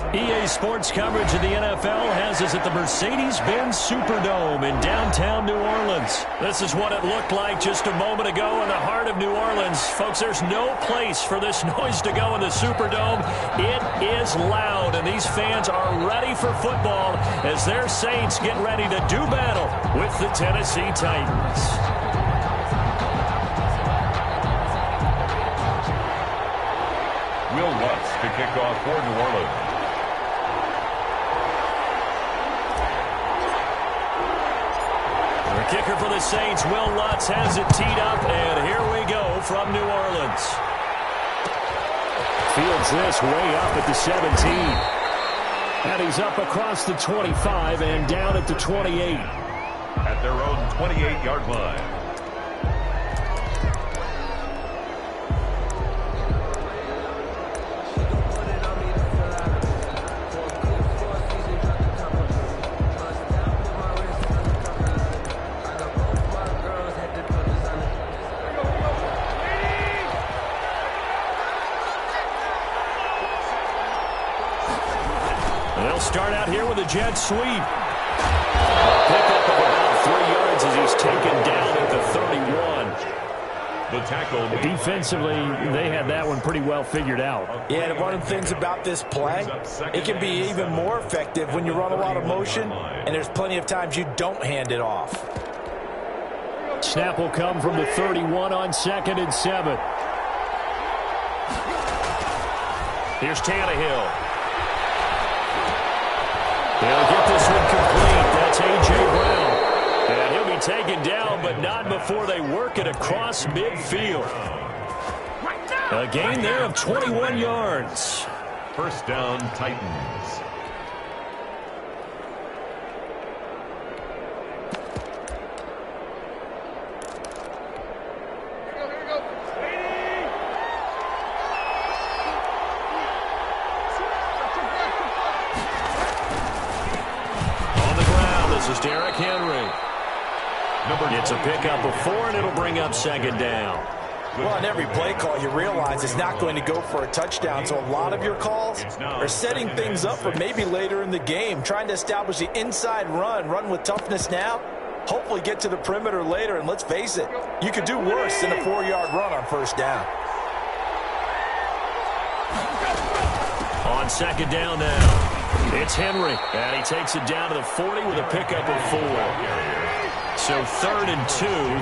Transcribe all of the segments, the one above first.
EA Sports coverage of the NFL has us at the Mercedes-Benz Superdome in downtown New Orleans. This is what it looked like just a moment ago in the heart of New Orleans. Folks, there's no place for this noise to go in the Superdome. It is loud, and these fans are ready for football as their Saints get ready to do battle with the Tennessee Titans. Will Lutz to kick off for New Orleans. The kicker for the Saints, Will Lutz, has it teed up, and here we go from New Orleans. Fields this way up at the 17. And he's up across the 25 and down at the 28. At their own 28-yard line. Start out here with a jet sweep. Pickup of about 3 yards as he's taken down at the 31. The tackle. Defensively, they had that one pretty well figured out. Yeah, and one of the things about this play, it can be even more effective when you run a lot of motion, and there's plenty of times you don't hand it off. Snap will come from the 31 on 2nd and 7. Here's Tannehill. They'll get this one complete. That's A.J. Brown. And he'll be taken down, but not before they work it across midfield. A gain there of 21 yards. First down, Titans. It's a pickup of 4, and it'll bring up 2nd down. Well, on every play call, you realize it's not going to go for a touchdown, so a lot of your calls are setting things up for maybe later in the game, trying to establish the inside run with toughness now, hopefully get to the perimeter later, and let's face it, you could do worse than a 4-yard run on first down. On 2nd down now, it's Henry, and he takes it down to the 40 with a pickup of 4. So 3rd and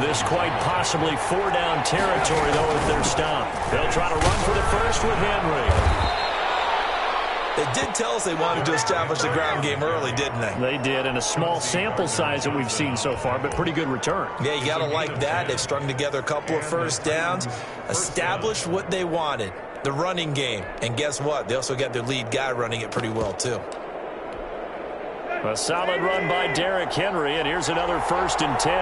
2, this quite possibly 4-down territory, though, if they're stopped. They'll try to run for the first with Henry. They did tell us they wanted to establish the ground game early, didn't they? They did, and a small sample size that we've seen so far, but pretty good return. Yeah, you got to like that. They've strung together a couple of first downs, established what they wanted, the running game. And guess what? They also got their lead guy running it pretty well, too. A solid run by Derrick Henry, and here's another 1st and 10.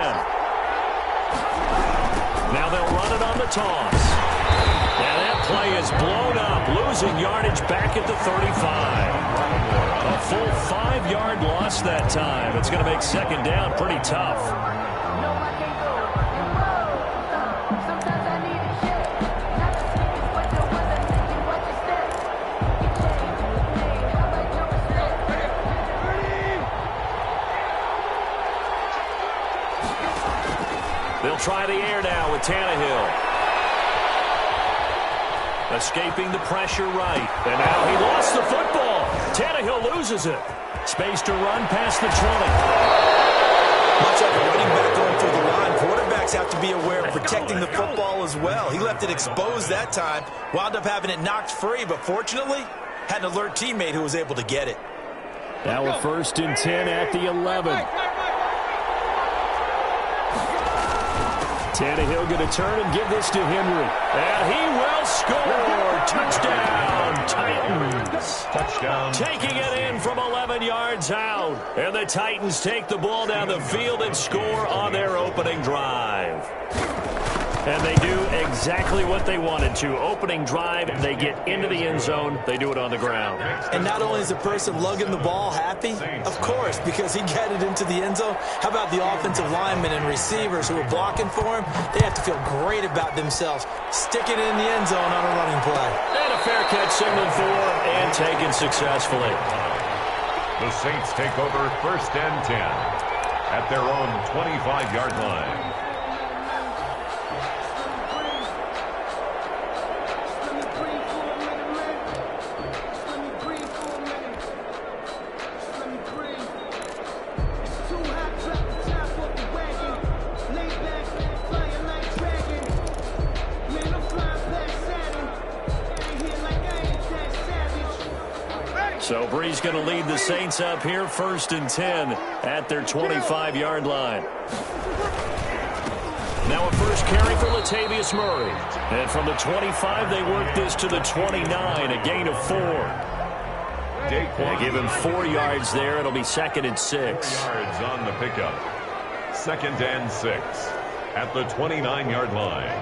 Now they'll run it on the toss. And that play is blown up, losing yardage back at the 35. A full 5-yard loss that time. It's going to make 2nd down pretty tough. They'll try the air now with Tannehill. Escaping the pressure right. And now he lost the football. Tannehill loses it. Space to run past the 20. Much like a running back going through the line, quarterbacks have to be aware of protecting the football as well. He left it exposed that time, wound up having it knocked free, but fortunately, had an alert teammate who was able to get it. Now a 1st and 10 at the 11. Tannehill going to turn and give this to Henry. And he will score. Touchdown, Titans. Touchdown. Taking it in from 11 yards out. And the Titans take the ball down the field and score on their opening drive. And they do exactly what they wanted to. Opening drive, they get into the end zone. They do it on the ground. And not only is the person lugging the ball happy, of course, because he got it into the end zone. How about the offensive linemen and receivers who are blocking for him? They have to feel great about themselves, sticking it in the end zone on a running play. And a fair catch signaled for and taken successfully. The Saints take over 1st and 10 at their own 25-yard line. So Brees going to lead the Saints up here, 1st and 10 at their 25-yard line. Now a first carry for Latavius Murray. And from the 25, they work this to the 29, a gain of 4. They give him 4 yards there. It'll be 2nd and 6. Yards on the pickup. 2nd and 6 at the 29-yard line.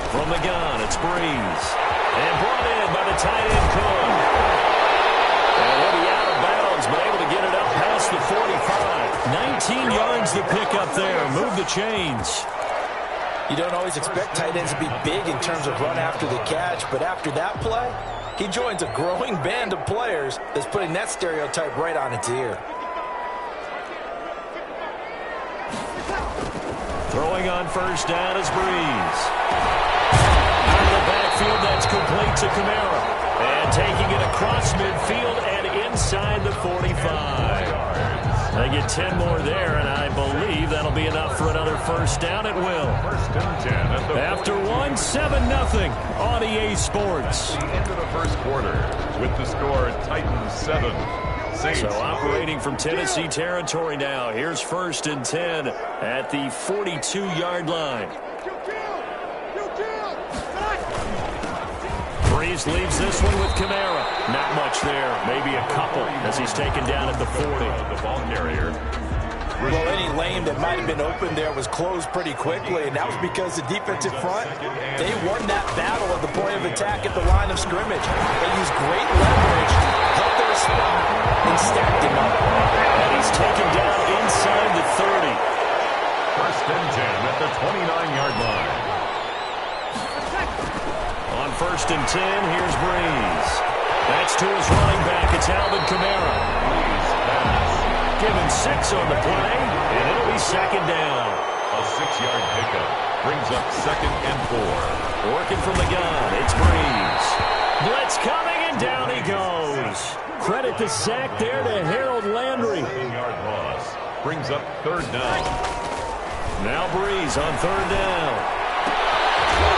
From the gun, it's Brees. And brought in by the tight end, Cohen. And he'll be out of bounds, but able to get it up past the 45. 19 yards to pick up there. Move the chains. You don't always expect tight ends to be big in terms of run after the catch, but after that play, he joins a growing band of players that's putting that stereotype right on its ear. Throwing on first down is Brees. Backfield, that's complete to Kamara. And taking it across midfield and inside the 45. They get 10 more there, and I believe that'll be enough for another first down. It will. 1st and 10. After 7-0 on EA Sports. The end of the first quarter with the score Titans 7. Saints. So operating from Tennessee territory now. Here's 1st and 10 at the 42-yard line. Brees leaves this one with Kamara. Not much there. Maybe a couple as he's taken down at the 40. The ball carrier. Well, any lane that might have been open there was closed pretty quickly, and that was because the defensive front, they won that battle at the point of attack at the line of scrimmage. They used great leverage, held their spot, and stacked him up. And he's taken down inside the 30. 1st and 10 at the 29-yard line. On 1st and 10, here's Brees. That's to his running back. It's Alvin Kamara. Give him 6 on the play, and it'll be 2nd down. A 6-yard pickup brings up 2nd and 4. Working from the gun, it's Brees. Blitz coming, and down he goes. Credit the sack there to Harold Landry. 7-yard loss brings up 3rd down. Now Brees on 3rd down.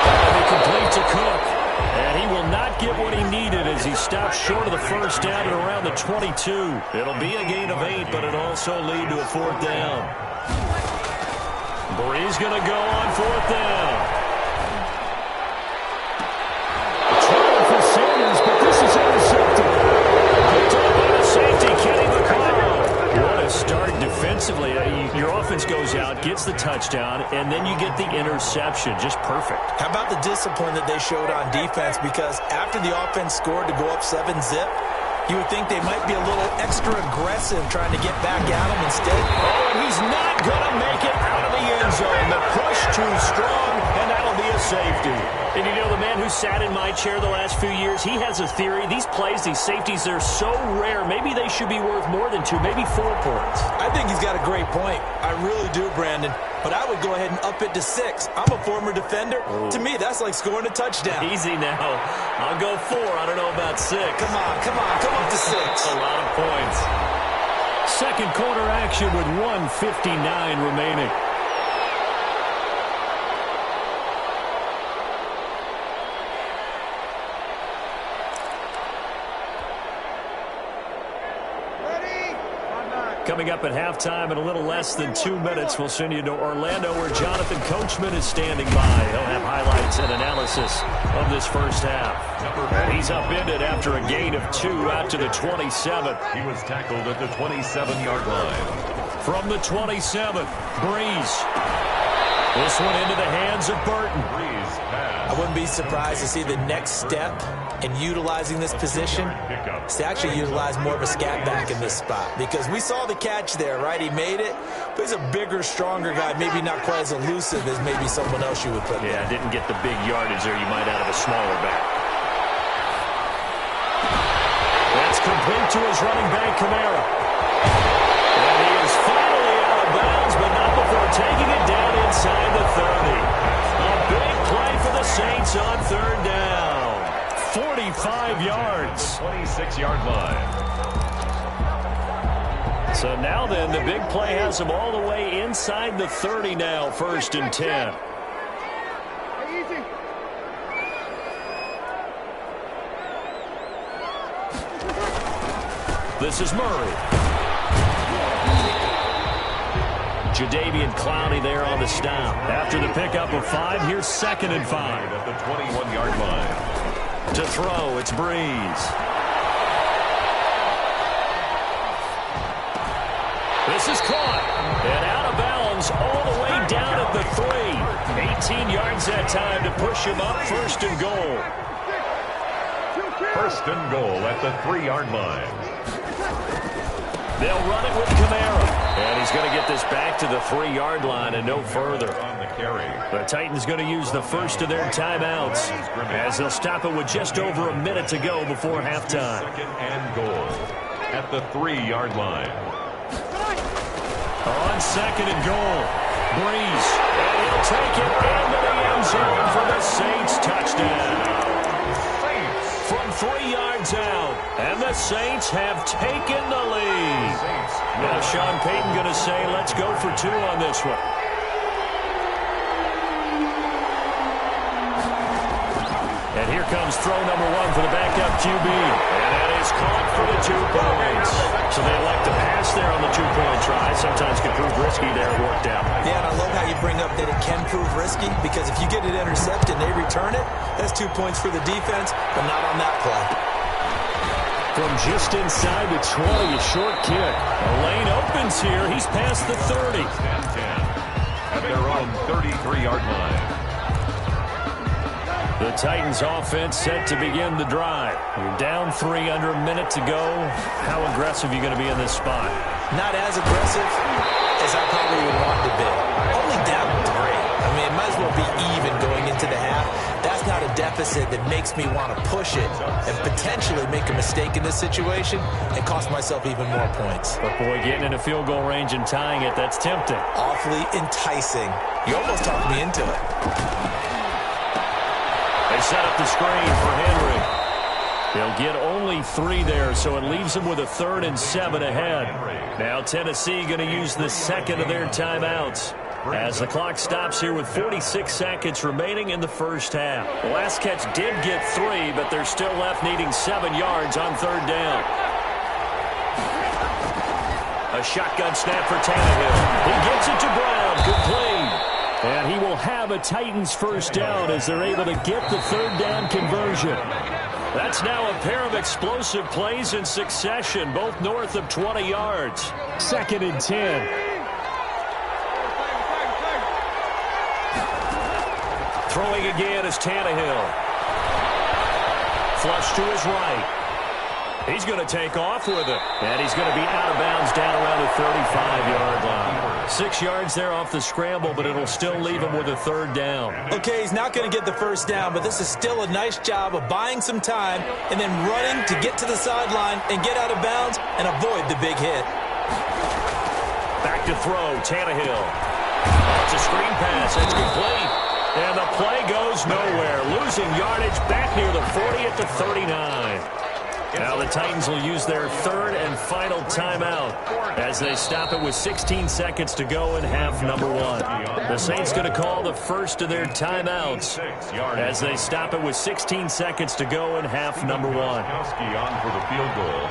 And they complete to Cook. And he will not get what he needed as he stops short of the first down at around the 22. It'll be a gain of 8, but it'll also lead to a 4th down. Brees going to go on 4th down. Trying for Sanders, but this is intercepted. Picked up by the safety, Kenny McCall. What a start defensively. Your offense goes out, gets the touchdown, and then you get the interception. Just perfect. How about the discipline that they showed on defense? Because after the offense scored to go up 7-zip, you would think they might be a little extra aggressive trying to get back at him instead. Oh, and he's not going to make it out of the end zone. The push too strong, and that'll be a safety. And you know, the man who sat in my chair the last few years, he has a theory. These plays, these safeties, they're so rare. Maybe they should be worth more than 2, maybe 4 points. I think he's got a great point. I really do, Brandon. But I would go ahead and up it to 6. I'm a former defender. Ooh. To me, that's like scoring a touchdown. Easy now. I'll go 4. I don't know about 6. Come on. Come up to 6. That's a lot of points. Second quarter action with 1:59 remaining. Coming up at halftime in a little less than 2 minutes, we'll send you to Orlando where Jonathan Coachman is standing by. He'll have highlights and analysis of this first half. He's upended after a gain of 2 out to the 27. He was tackled at the 27-yard line. From the 27th, Breeze. This one into the hands of Burton. I wouldn't be surprised to see the next step in utilizing this position is to actually utilize more of a scat back in this spot, because we saw the catch there, right? He made it, but he's a bigger, stronger guy, maybe not quite as elusive as maybe someone else you would put there. Yeah, didn't get the big yardage there you might out of a smaller back. That's complete to his running back, Kamara. And he is finally out of bounds, but not before taking it down inside the 30. A big play for the Saints on third down. 45 yards. 26-yard line. So now then, the big play has them all the way inside the 30 now, 1st and 10. This is Murray. Jadeveon Clowney there on the stop. After the pickup of 5, here's 2nd and 5. At the 21-yard line. To throw, it's Breeze. This is caught. And out of bounds all the way down at the 3. 18 yards that time to push him up, 1st and goal. 1st and goal at the 3-yard line. They'll run it with Kamara. And he's going to get this back to the 3-yard line and no further. On the carry. The Titans going to use the first of their timeouts as they'll stop it with just over a minute to go before halftime. 2nd and goal at the 3-yard line. On 2nd and goal, Breeze. And he'll take it into the end zone for the Saints touchdown. From 3 yards out, and the Saints have taken the lead. Now Sean Payton going to say, let's go for 2 on this one. And here comes throw number 1 for the backup QB. And that is caught for the 2 points. So they elect to pass there on the 2-point try. Sometimes can prove risky there. It worked out. Yeah, and I love how you bring up that it can prove risky, because if you get it intercepted and they return it, that's 2 points for the defense, but not on that play. From just inside the 20, a short kick. A lane opens here. He's past the 30. At their own 33-yard line. The Titans offense set to begin the drive. You're down 3 under a minute to go. How aggressive are you going to be in this spot? Not as aggressive as I probably would want to be. Only down 3. I mean, it might as well be even going into the half. That's not a deficit that makes me want to push it and potentially make a mistake in this situation and cost myself even more points. But, boy, getting in a field goal range and tying it, that's tempting. Awfully enticing. You almost talked me into it. They set up the screen for Henry. They'll get only 3 there, so it leaves them with a 3rd and 7 ahead. Now Tennessee going to use the second of their timeouts as the clock stops here with 46 seconds remaining in the first half. The last catch did get 3, but they're still left needing 7 yards on 3rd down. A shotgun snap for Tannehill. He gets it to Brown. Complete. And he will have a Titans first down as they're able to get the 3rd down conversion. That's now a pair of explosive plays in succession, both north of 20 yards. 2nd and 10. Throwing again is Tannehill. Flush to his right. He's going to take off with it. And he's going to be out of bounds down around the 35-yard line. 6 yards there off the scramble, but it'll still leave him with a 3rd down. Okay, he's not going to get the first down, but this is still a nice job of buying some time and then running to get to the sideline and get out of bounds and avoid the big hit. Back to throw, Tannehill. It's a screen pass. It's complete. And the play goes nowhere. Losing yardage back near the 40 at the 39. Now the Titans will use their 3rd and final timeout as they stop it with 16 seconds to go in half number 1. The Saints going to call the first of their timeouts as they stop it with 16 seconds to go in half number 1. On for the field goal.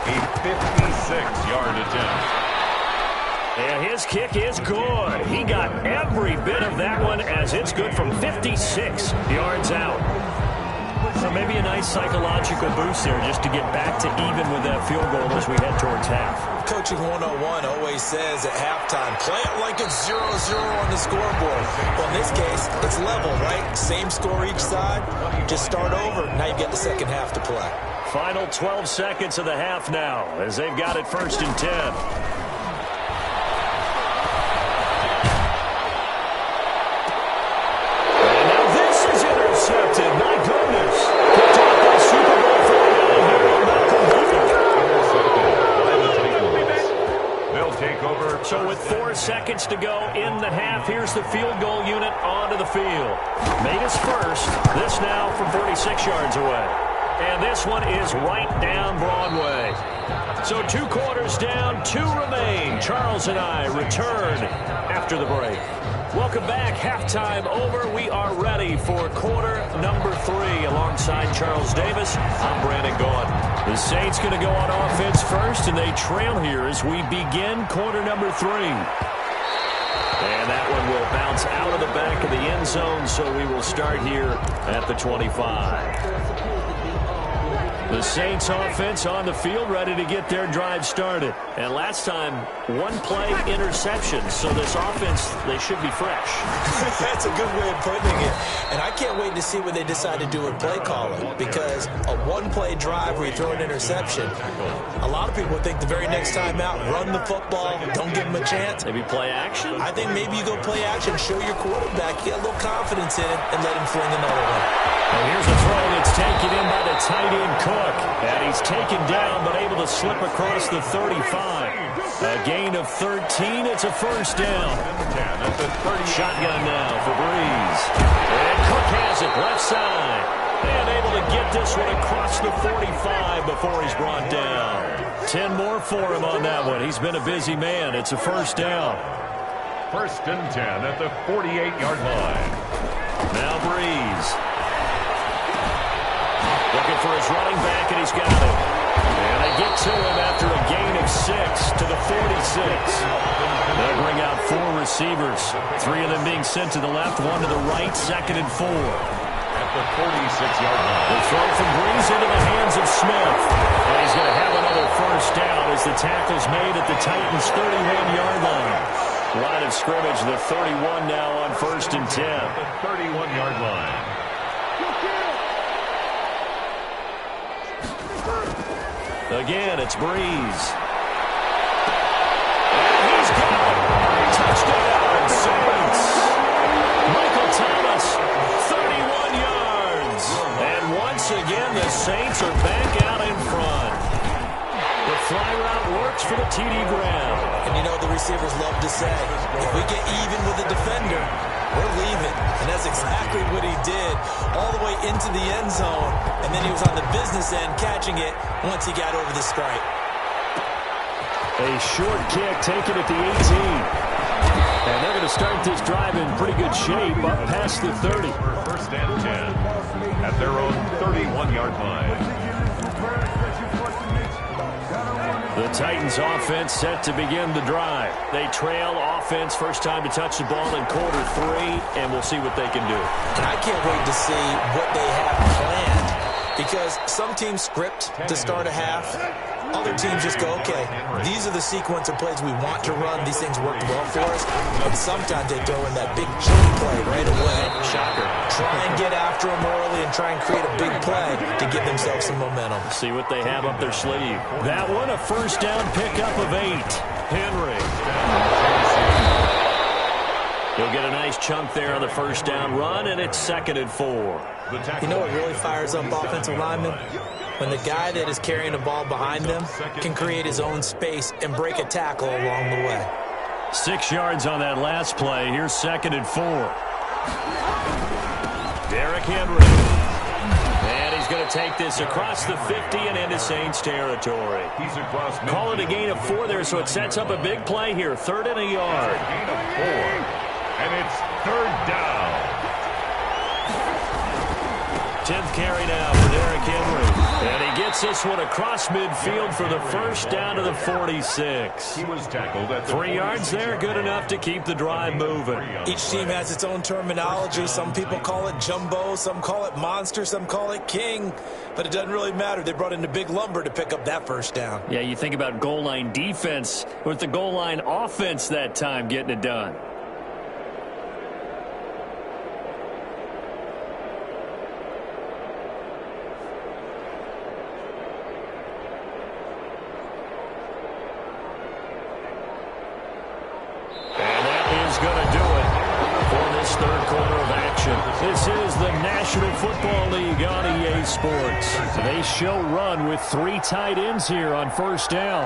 A 56-yard attempt. And his kick is good. He got every bit of that one as it's good from 56 yards out. So maybe a nice psychological boost there just to get back to even with that field goal as we head towards half. coaching 101 always says at halftime, play it like it's 0-0 on the scoreboard. Well, in this case, it's level, right? Same score each side. Just start over. Now you've got the second half to play. Final 12 seconds of the half now as they've got it 1st and 10. My goodness. Picked off by Super Bowl 49 hero Malcolm. They'll take over. So with 4 seconds to go in the half, here's the field goal unit onto the field. Made his first. This now from 46 yards away. And this one is right down Broadway. So 2 quarters down, 2 remain. Charles and I return after the break. Welcome back. Halftime over. We are ready for quarter number 3. Alongside Charles Davis, I'm Brandon Gaudin. The Saints going to go on offense first, and they trail here as we begin quarter number 3. And that one will bounce out of the back of the end zone, so we will start here at the 25. The Saints offense on the field, ready to get their drive started. And last time, 1-play interception. So this offense, they should be fresh. That's a good way of putting it. And I can't wait to see what they decide to do with play calling. Because a 1-play drive where you throw an interception, a lot of people think the very next time out, run the football, don't give them a chance. Maybe play action? I think maybe you go play action, show your quarterback, get a little confidence in it, and let him fling another one. And here's a throw that's taken in by the tight end Cook. And he's taken down but able to slip across the 35. A gain of 13. It's a first down. Shotgun now for Breeze. And Cook has it left side. And able to get this one across the 45 before he's brought down. 10 more for him on that one. He's been a busy man. It's a first down. 1st and 10 at the 48-yard line. Now Breeze. Looking for his running back, and he's got it. And they get to him after a gain of 6 to the 46. They'll bring out 4 receivers. 3 of them being sent to the left, 1 to the right, 2nd and 4. At the 46-yard line. The throw from Breeze into the hands of Smith. And he's going to have another first down as the tackle's made at the Titans' 31-yard line. Line of scrimmage, the 31 now on 1st and 10. At the 31-yard line. Again, it's Breeze. And he's got it. Touchdown, Saints. Michael Thomas, 31 yards. And once again, the Saints are back out in front. The fly route works for the TD Graham. And you know the receivers love to say, if we get even with the defender, we're leaving. And that's exactly what he did all the way into the end zone. And then he was on the business end catching it once he got over the stripe. A short kick taken at the 18. And they're going to start this drive in pretty good shape up past the 30. 1st and 10 at their own 31-yard line. The Titans offense set to begin the drive. They trail offense, first time to touch the ball in quarter 3, and we'll see what they can do. And I can't wait to see what they have planned, because some teams script to start a half. Other teams just go, okay, these are the sequence of plays we want to run. These things work well for us. And sometimes they throw in that big chunk play right away. Shocker. Try and get after them early and try and create a big play to give themselves some momentum. See what they have up their sleeve. That one, a first down pickup of 8. Henry. He'll get a nice chunk there on the first down run, and it's 2nd and 4. You know what really fires up offensive linemen? When the guy that is carrying the ball behind them can create his own space and break a tackle along the way. 6 yards on that last play. Here's 2nd and 4. Derrick Henry. And he's going to take this across the 50 and into Saints territory. He's across. Call it a gain of 4 there, so it sets up a big play here. 3rd and a yard. Gain of 4. And it's 3rd down. 10th carry now for Derrick Henry. And he gets this one across midfield for the first down to the 46. He was tackled at the 3 yards there, good enough to keep the drive moving. Each team has its own terminology. Some people call it jumbo, some call it monster, some call it king. But it doesn't really matter. They brought in the big lumber to pick up that first down. Yeah, you think about goal line defense with the goal line offense that time getting it done. This is the National Football League on EA Sports. They show run with 3 tight ends here on first down.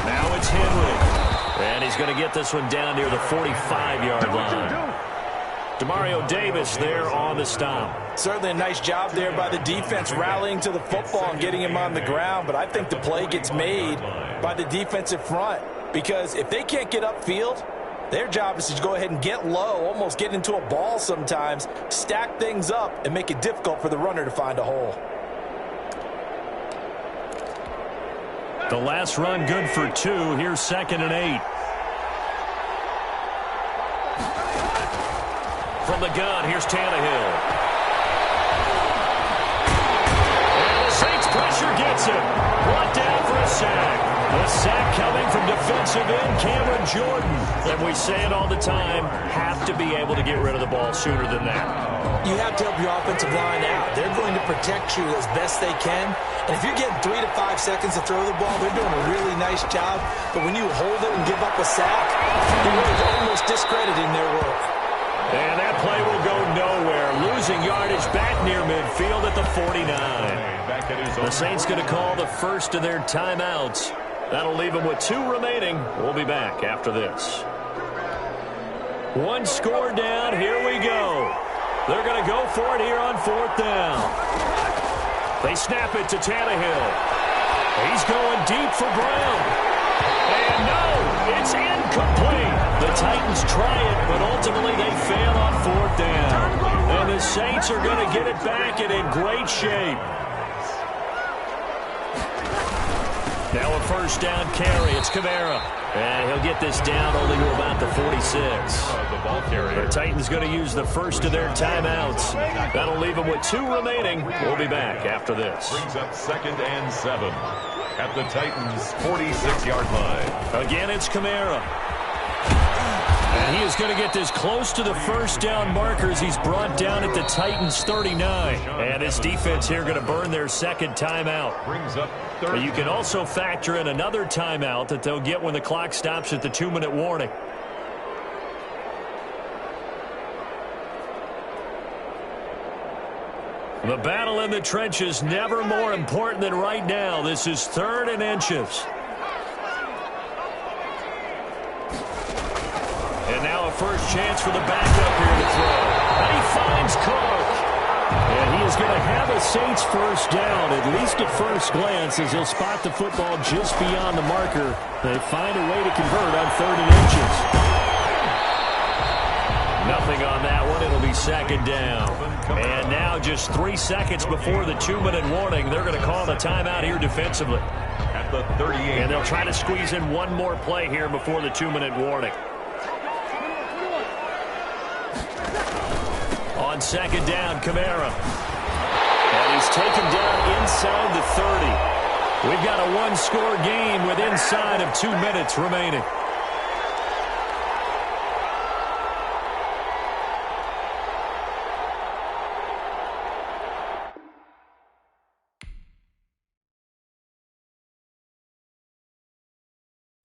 Now it's Henry. And he's going to get this one down near the 45-yard line. Demario Davis there on the stop. Certainly a nice job there by the defense rallying to the football and getting him on the ground. But I think the play gets made by the defensive front. Because if they can't get upfield, their job is to go ahead and get low, almost get into a ball sometimes, stack things up, and make it difficult for the runner to find a hole. The last run good for 2. Here's 2nd and 8. From the gun, here's Tannehill. And the Saints pressure gets him. Brought down for a sack. The sack coming from defensive end Cameron Jordan. And we say it all the time, have to be able to get rid of the ball sooner than that. You have to help your offensive line out. They're going to protect you as best they can. And if you're getting 3 to 5 seconds to throw the ball, they're doing a really nice job. But when you hold it and give up a sack, you're really almost discrediting their work. And that play will go nowhere. Losing yardage back near midfield at the 49. The Saints going to call the first of their timeouts. That'll leave them with 2 remaining. We'll be back after this. 1 score down. Here we go. They're going to go for it here on 4th down. They snap it to Tannehill. He's going deep for Brown. And no, it's incomplete. The Titans try it, but ultimately they fail on 4th down. And the Saints are going to get it back and in great shape. Now a first down carry. It's Kamara. And he'll get this down only to about the 46. The Titans going to use the first of their timeouts. That'll leave them with 2 remaining. We'll be back after this. Brings up 2nd and 7 at the Titans' 46-yard line. Again, it's Kamara. And he is going to get this close to the first down markers. He's brought down at the Titans' 39. And his defense here going to burn their 2nd timeout. Brings up 3rd. You can also factor in another timeout that they'll get when the clock stops at the 2-minute warning. The battle in the trenches never more important than right now. This is 3rd and inches. And now a first chance for the backup here to throw. And he finds Cook. And he is going to have a Saints first down, at least at first glance, as he'll spot the football just beyond the marker. They find a way to convert on 3rd and inches. Nothing on that one. It'll be 2nd down. And now just 3 seconds before the 2-minute warning, they're going to call the timeout here defensively. At the 38. And they'll try to squeeze in one more play here before the 2-minute warning. On 2nd down, Kamara. And he's taken down inside the 30. We've got a 1-score game with inside of 2 minutes remaining.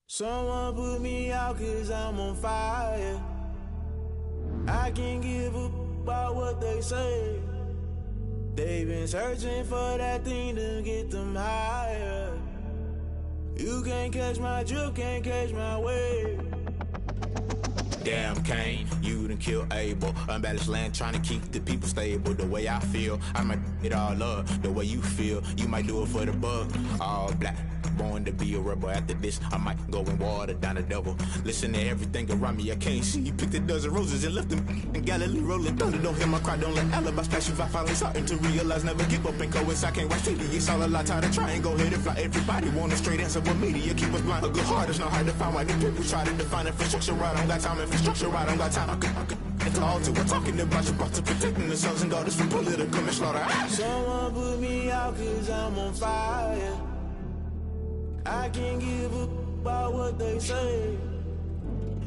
Someone put me out 'cause I'm on fire. I can't give up about what they say. They've been searching for that thing to get them higher. You can't catch my drift, can't catch my wave. Damn, Kane, you done killed Abel. Unbalanced land, trying to keep the people stable. The way I feel, I might it all up. The way you feel, you might do it for the buck. All black, born to be a rebel. After this, I might go and water down the devil. Listen to everything around me, I can't see. You picked a dozen roses and left them in Galilee rolling thunder. Don't hear my cry, don't let alibis pass you. I finally starting to realize, never give up and coincide. Can't watch TV, it's all a lot. Tired of trying, go ahead and fly. Everybody want a straight answer, but media keep us blind. A good heart is not hard to find. Why the people try to define infrastructure right? I don't got time, infrastructure right? I don't got time. I could call to. We're talking about you, about to protecting the sons and daughters from political and slaughter. Someone put me out 'cause I'm on fire. I can't give up about what they say.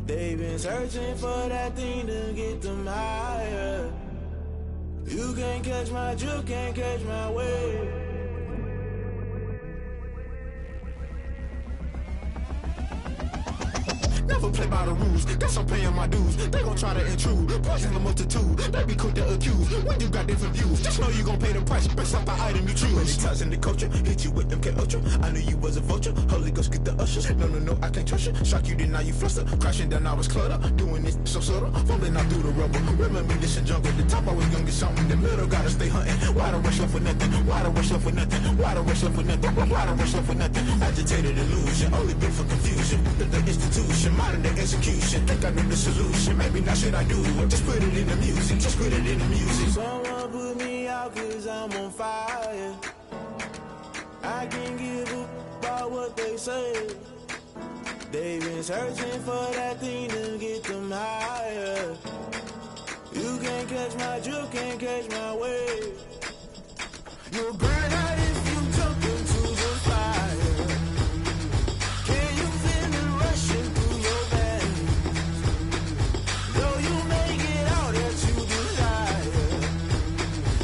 They've been searching for that thing to get them higher. You can't catch my drift, can't catch my wave. Never play by the rules, guess I'm paying my dues. They gon' try to intrude, poison the multitude. They be quick to accuse, when you got different views. Just know you gon' pay the price, based off the item you choose. Many times in the culture, hit you with them K-Ultra. I knew you was a vulture, Holy Ghost get the ushers. No, I can't trust you. Shock you, then now you fluster. Crashing down, I was cluttered. Doing this so subtle, fumbling out through the rubble. Remember this in jungle, the top always gonna get something. The middle gotta stay hunting. Why the rush left for nothing? Why the rush left for nothing? Why the rush left for nothing? Why the rush left for nothing? Agitated illusion, only been for confusion. The institution, modern day execution. Think I know the solution, maybe not should I do it. Just put it in the music, just put it in the music. Someone put me out 'cause I'm on fire. I can't give up about what they say. They've been searching for that thing to get them higher. You can't catch my drift, can't catch my wave. You'll burn out if you jump into the fire. Can you feel it rushing through your veins? Though you make it out that you desire.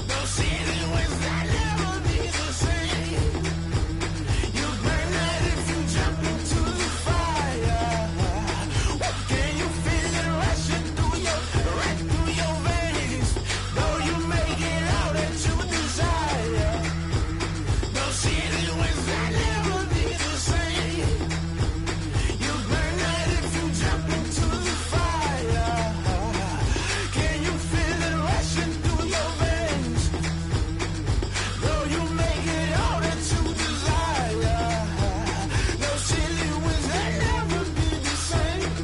No city was that never be the same. You burn out if you jump into the fire. Can you feel it rushing through your veins? Though you make it out that you desire. No city was that never be the same. You burn out if you jump into the fire. Can you feel it rushing through your veins? Though you make it all that you desire. No city was that never be the same.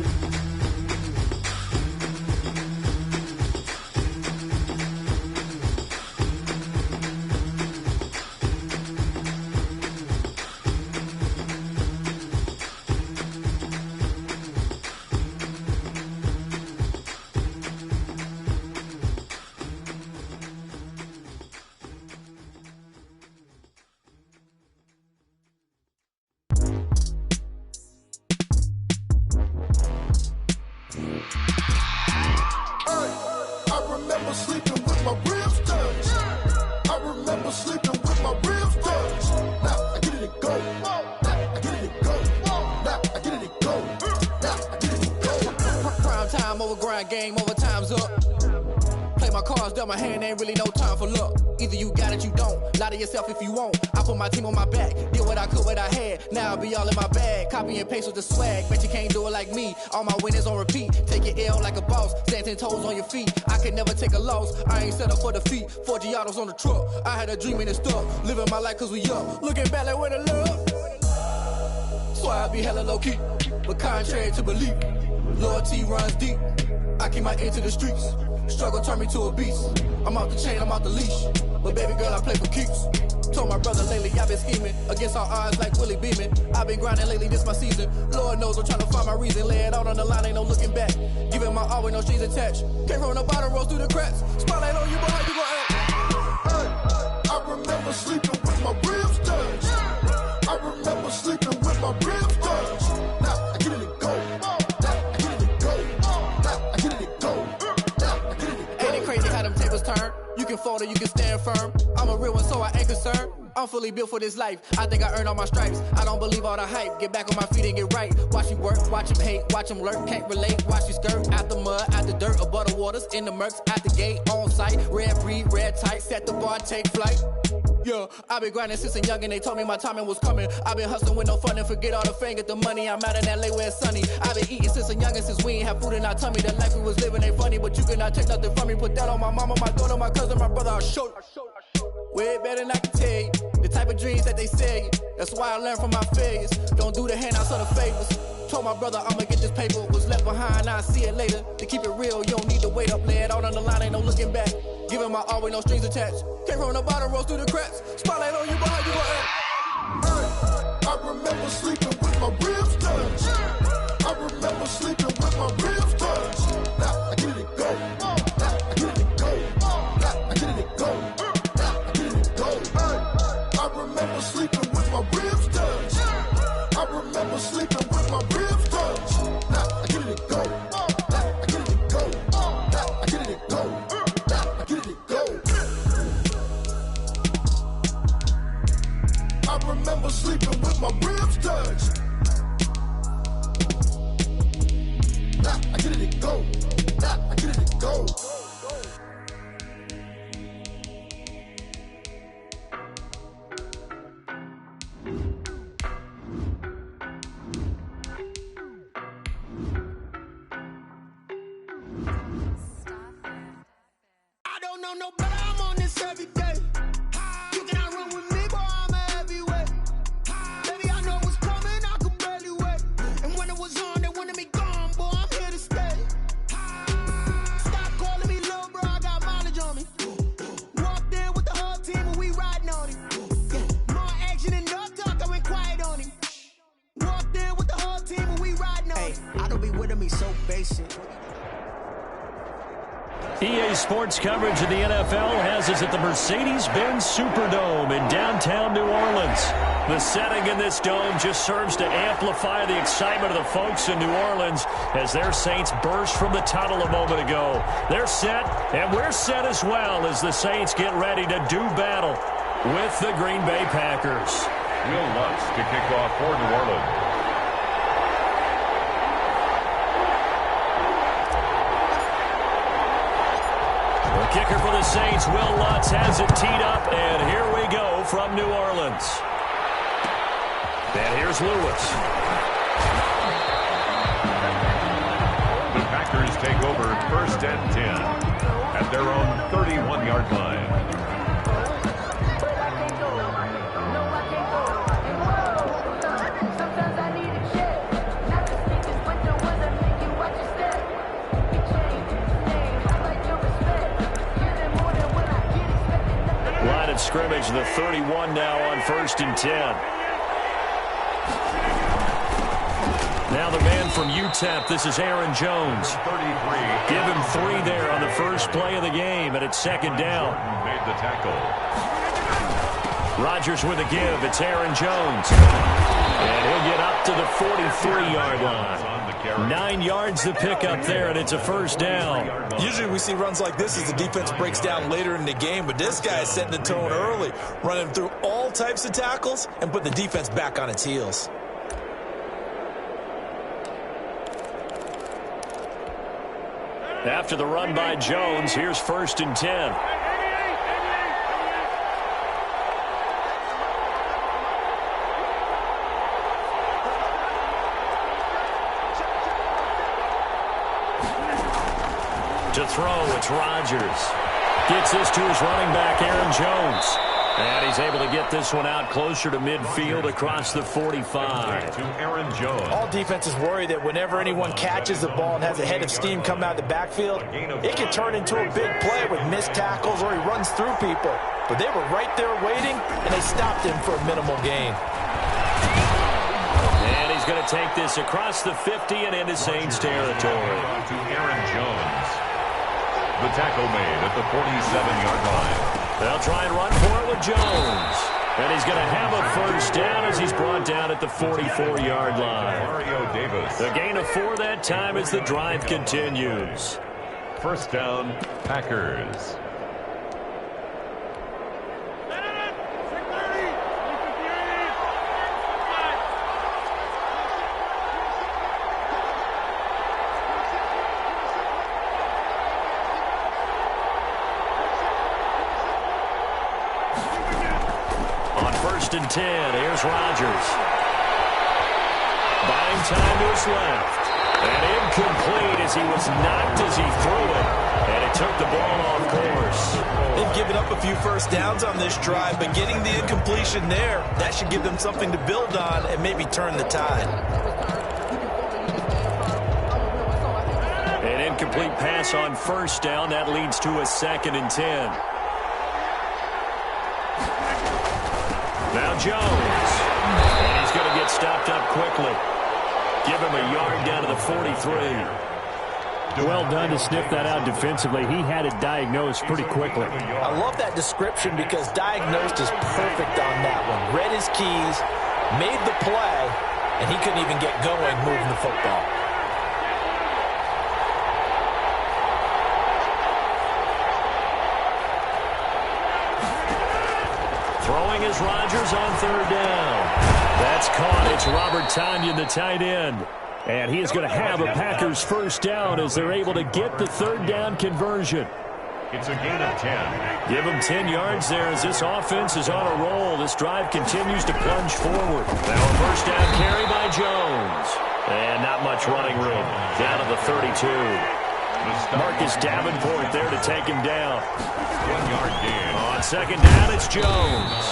I remember sleeping with my ribs touched. I remember sleeping with my ribs touched. Now I get it to go. Now I get it to go. Now I get it to go. Now I get it to go. Prime time over grind game, overtime's up. Play my cards, dealt my hand, ain't really no time for luck. Either you got it, you don't. Lie to yourself if you won't. I put my team on my back, did what I could, what I had. Now I'll be all in my bag. Copy and paste with the swag. Bet you can't do it like me. All my winners on repeat. Take your L like a boss. Stand 10 toes on your feet. I could never take a loss. I ain't set up for defeat. 4 Giottos on the truck. I had a dream and it's stuck. Living my life 'cause we up. Looking back like where the love. So I be hella low key. But contrary to belief, loyalty runs deep. I keep my ear to the streets. Struggle turned me to a beast. I'm off the chain, I'm off the leash. But baby girl, I play for keeps. Told my brother lately, I've been scheming. Against all odds like Willie Beeman. I've been grinding lately, this my season. Lord knows I'm trying to find my reason. Lay it out on the line, ain't no looking back. Giving my all with no strings attached. Came from the bottom, rose through the cracks. Spotlight on you, boy, how you gon' act? Hey, I remember sleeping with my ribs touched. I remember sleeping with my ribs touched. Now I get it to go. Now I get it to go. Now I get it to go. Now I get it to go. Ain't it crazy how them tables turn? You can fold or you can stand firm. I'm a real one, so I ain't concerned. I'm fully built for this life. I think I earned all my stripes. I don't believe all the hype. Get back on my feet and get right. Watch you work, watch him hate, watch him lurk. Can't relate, watch you skirt. Out the mud, out the dirt, above the waters, in the murks, out the gate, on site. Red breed, red tight, set the bar, take flight. Yeah, I've been grinding since a youngin', they told me my timing was coming. I've been hustling with no fun and forget all the fame, get the money. I'm out in LA where it's sunny. I've been eating since a youngin', since we ain't have food in our tummy. The life we was living ain't funny, but you cannot take nothing from me. Put that on my mama, my daughter, my cousin, my brother, I'll show you. Way better than I can tell you. The type type of dreams that they sell you. That's why I learned from my failures. Don't do the handouts or the favors. Told my brother I'ma get this paper. Was left behind, I'll see it later. To keep it real, you don't need to wait up. Lay it out on the line, ain't no looking back. Giving my all with no strings attached. Came from the bottom, rose through the cracks. Spotlight on you, behind you gon' act. I remember sleeping with my ribs touched. I remember sleeping with my ribs touched. Now I get it go. Now I get it go. Now I get it go. Now I get it go. I remember sleeping with my ribs touched. I remember sleeping with my ribs touched. Now I get it go. Now I get it go. Now I get it go. Now I get it go. I remember sleeping with my ribs touched. Now I get it go. Now I get it go. I don't know no better, I'm on this every day. You cannot run with me, boy, I'm a heavyweight. Baby, I know what's coming, I could barely wait. And when it was on, they wanted me gone, boy, I'm here to stay. Stop calling me little bro, I got mileage on me. Walked in with the whole team and we riding on him. Yeah, more action and no talk, I went quiet on him. Walked in with the whole team and we riding on him. I don't be with him, he's so basic. EA Sports coverage of the NFL has us at the Mercedes-Benz Superdome in downtown New Orleans. The setting in this dome just serves to amplify the excitement of the folks in New Orleans as their Saints burst from the tunnel a moment ago. They're set, and we're set as well as the Saints get ready to do battle with the Green Bay Packers. Will Lutz to kick off for New Orleans. The kicker for the Saints, Will Lutz, has it teed up, and here we go from New Orleans. And here's Lewis. The Packers take over 1st and 10 at their own 31-yard line. Line of scrimmage, the 31 now on 1st and 10. Now the man from UTEP, this is Aaron Jones. 33. Give him 3 there on the first play of the game, and it's 2nd down. Made the tackle. Rodgers with a give. It's Aaron Jones. And he'll get up to the 43-yard line. 9 yards to pick up there, and it's a 1st down. Usually we see runs like this as the defense breaks down later in the game, but this guy is setting the tone early, running through all types of tackles and put the defense back on its heels. After the run by Jones, here's 1st and 10. To throw, it's Rodgers. Gets this to his running back, Aaron Jones. And he's able to get this one out closer to midfield across the 45. To Aaron Jones. All defenses worry that whenever anyone catches the ball and has a head of steam come out of the backfield, it can turn into a big play with missed tackles or he runs through people. But they were right there waiting, and they stopped him for a minimal gain. And he's going to take this across the 50 and into Saints territory. To Aaron Jones. The tackle made at the 47-yard line. They'll try and run for it with Jones. And he's going to have a 1st down as he's brought down at the 44-yard line. Mario Davis. The gain of 4 that time as the drive continues. 1st down, Packers. On 1st and 10, here's Rodgers. Buying time to his left. And incomplete as he was knocked as he threw it. And it took the ball off course. They've given up a few first downs on this drive, but getting the incompletion there, that should give them something to build on and maybe turn the tide. An incomplete pass on first down. That leads to a 2nd and 10. Now Jones. And he's going to get stopped up quickly. Give him a yard down to the 43. Well done to sniff that out defensively. He had it diagnosed pretty quickly. I love that description because diagnosed is perfect on that one. Read his keys, made the play, and he couldn't even get going moving the football. Throwing is Rodgers on 3rd down. That's caught. It's Robert Tonyan, the tight end. And he is going to have a Packers first down as they're able to get the 3rd down conversion. It's a gain of 10. Give him 10 yards there as this offense is on a roll. This drive continues to plunge forward. Now a first down carry by Jones. And not much running room. Down to the 32. Marcus Davenport there to take him down. 1-yard gain. On 2nd down, it's Jones.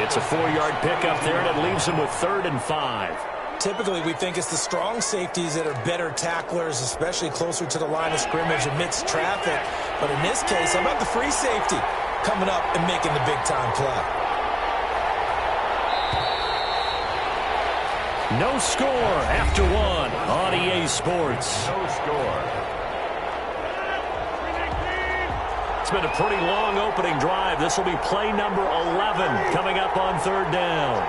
It's a 4-yard pickup there, and it leaves him with 3rd and 5. Typically, we think it's the strong safeties that are better tacklers, especially closer to the line of scrimmage amidst traffic. But in this case, how about the free safety coming up and making the big-time play? No score after 1 on EA Sports. No score. It's been a pretty long opening drive. This will be play number 11 coming up on 3rd down.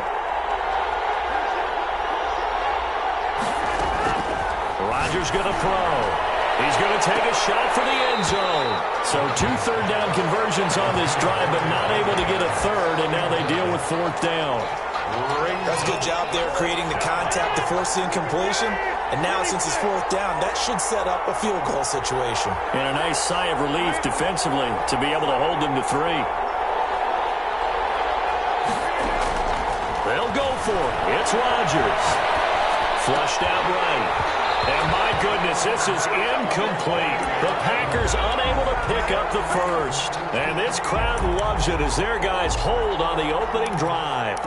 Rodgers going to throw. He's going to take a shot for the end zone. So 2 3rd down conversions on this drive, but not able to get a 3rd, and now they deal with 4th down. That's a good job there creating the contact to force the incompletion. And now since it's 4th down, that should set up a field goal situation. And a nice sigh of relief defensively to be able to hold them to 3. They'll go for it. It's Rodgers. Flushed out right. And my goodness, this is incomplete. The Packers unable to pick up the first. And this crowd loves it as their guys hold on the opening drive.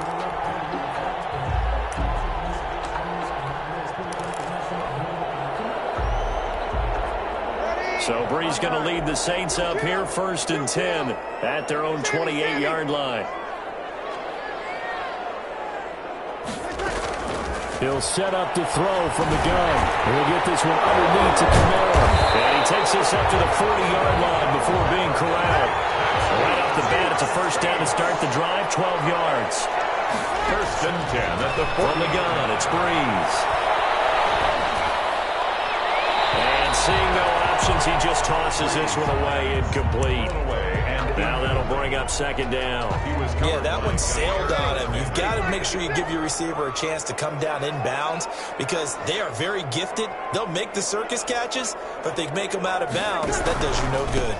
So Bree's going to lead the Saints up here 1st and 10 at their own 28-yard line. He'll set up to throw from the gun. He'll get this one underneath to Camara. And he takes this up to the 40-yard line before being corralled. Right off the bat, it's a first down to start the drive, 12 yards. 1st and 10 at the 40. From the gun, it's Breeze. And seeing no options, he just tosses this one away, incomplete. Now that'll bring up 2nd down. Yeah, that one sailed on him. You've got to make sure you give your receiver a chance to come down inbounds because they are very gifted. They'll make the circus catches, but if they make them out of bounds, that does you no good.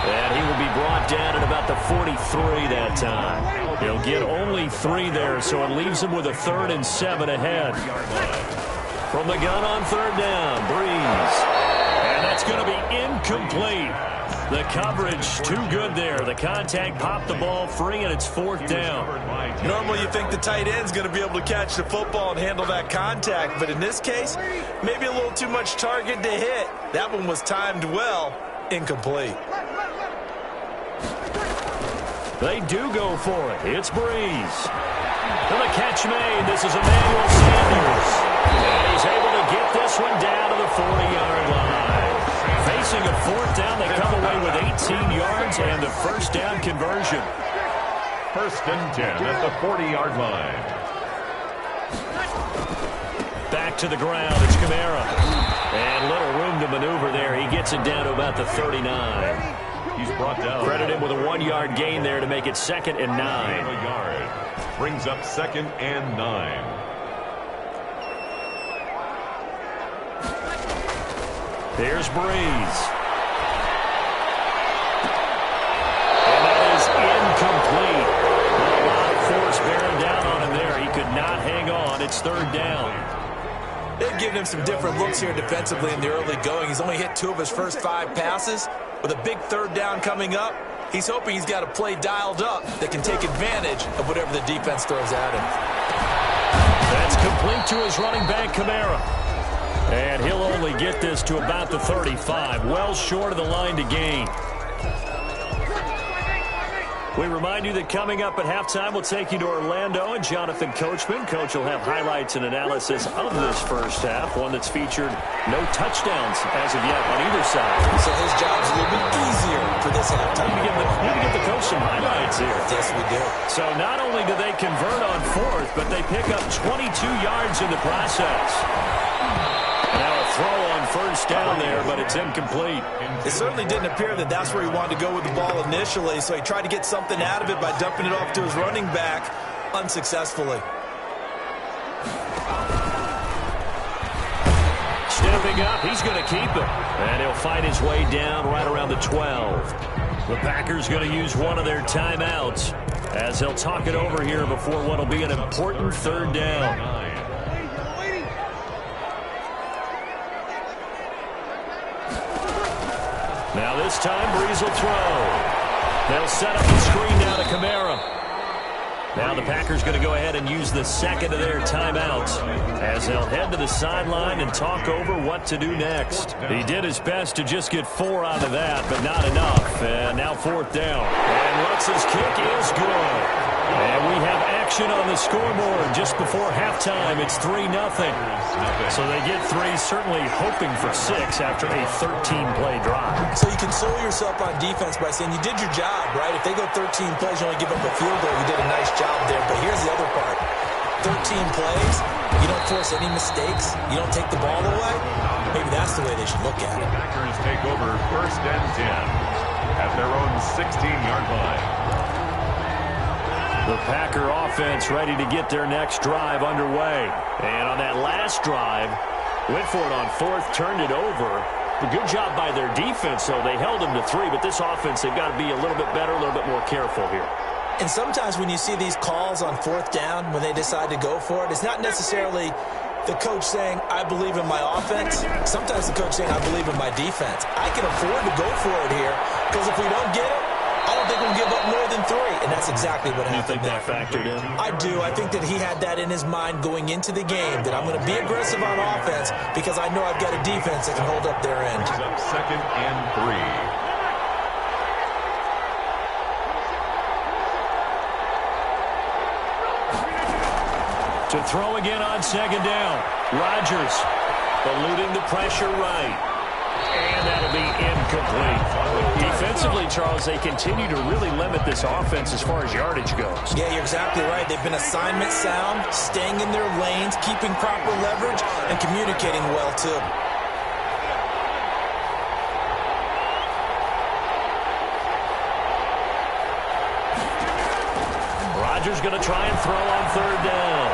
And he will be brought down at about the 43 that time. He'll get only 3 there, so it leaves him with a 3rd and 7 ahead. From the gun on 3rd down, Breeze. And that's going to be incomplete. The coverage too good there. The contact popped the ball free, and it's 4th down. Normally you think the tight end's going to be able to catch the football and handle that contact, but in this case, maybe a little too much target to hit. That one was timed well. Incomplete. They do go for it. It's Breeze. And the catch made. This is Emmanuel Sanders. And he's able to get this one down to the 40-yard line. Facing a 4th down, they come away with 18 yards and the first down conversion. 1st and 10 at the 40-yard line. Back to the ground, it's Camara. And little room to maneuver there. He gets it down to about the 39. He's brought down. Credit him with a 1-yard gain there to make it 2nd and 9. A yard. Brings up 2nd and 9. Here's Breeze. And that is incomplete. A lot of force bearing down on him there. He could not hang on. It's 3rd down. They've given giving him some different looks here defensively in the early going. He's only hit 2 of his first 5 passes. With a big 3rd down coming up, he's hoping he's got a play dialed up that can take advantage of whatever the defense throws at him. That's complete to his running back, Kamara. And he'll only get this to about the 35, well short of the line to gain. We remind you that coming up at halftime, we'll take you to Orlando and Jonathan Coachman. Coach will have highlights and analysis of this first half, one that's featured no touchdowns as of yet on either side. So his job's a little bit easier for this halftime. We need to give the coach some highlights here. Yes, we do. So not only do they convert on 4th, but they pick up 22 yards in the process. Now a throw on 1st down there, but it's incomplete. It certainly didn't appear that that's where he wanted to go with the ball initially, so he tried to get something out of it by dumping it off to his running back unsuccessfully. Stepping up, he's going to keep it. And he'll fight his way down right around the 12. The Packers going to use one of their timeouts as they'll talk it over here before what will be an important 3rd down. Now this time, Breeze will throw. They'll set up the screen down to Kamara. Now the Packers going to go ahead and use the 2nd of their timeouts as they'll head to the sideline and talk over what to do next. He did his best to just get 4 out of that, but not enough. And now 4th down. And Lutz's kick is good. And we have action on the scoreboard just before halftime. It's 3-0. So they get 3, certainly hoping for 6 after a 13-play drive. So you console yourself on defense by saying you did your job, right? If they go 13 plays, you only give up a field goal. You did a nice job there. But here's the other part. 13 plays, you don't force any mistakes. You don't take the ball away. Maybe that's the way they should look at it. Packers take over 1st and 10 at their own 16-yard line. The Packer offense ready to get their next drive underway. And on that last drive, went for it on 4th, turned it over. A good job by their defense, though. They held them to 3, but this offense, they've got to be a little bit better, a little bit more careful here. And sometimes when you see these calls on 4th down, when they decide to go for it, it's not necessarily the coach saying, I believe in my offense. Sometimes the coach saying, I believe in my defense. I can afford to go for it here, because if we don't get it, I don't think we'll give up more than 3, and that's exactly what happened. You think that factored in? I do. I think that he had that in his mind going into the game, that I'm going to be aggressive on offense because I know I've got a defense that can hold up their end. It's up 2nd and 3. To throw again on 2nd down. Rodgers eluding the pressure right. And that'll be incomplete. Defensively, Charles, they continue to really limit this offense as far as yardage goes. Yeah, you're exactly right. They've been assignment sound, staying in their lanes, keeping proper leverage, and communicating well, too. Rodgers going to try and throw on 3rd down.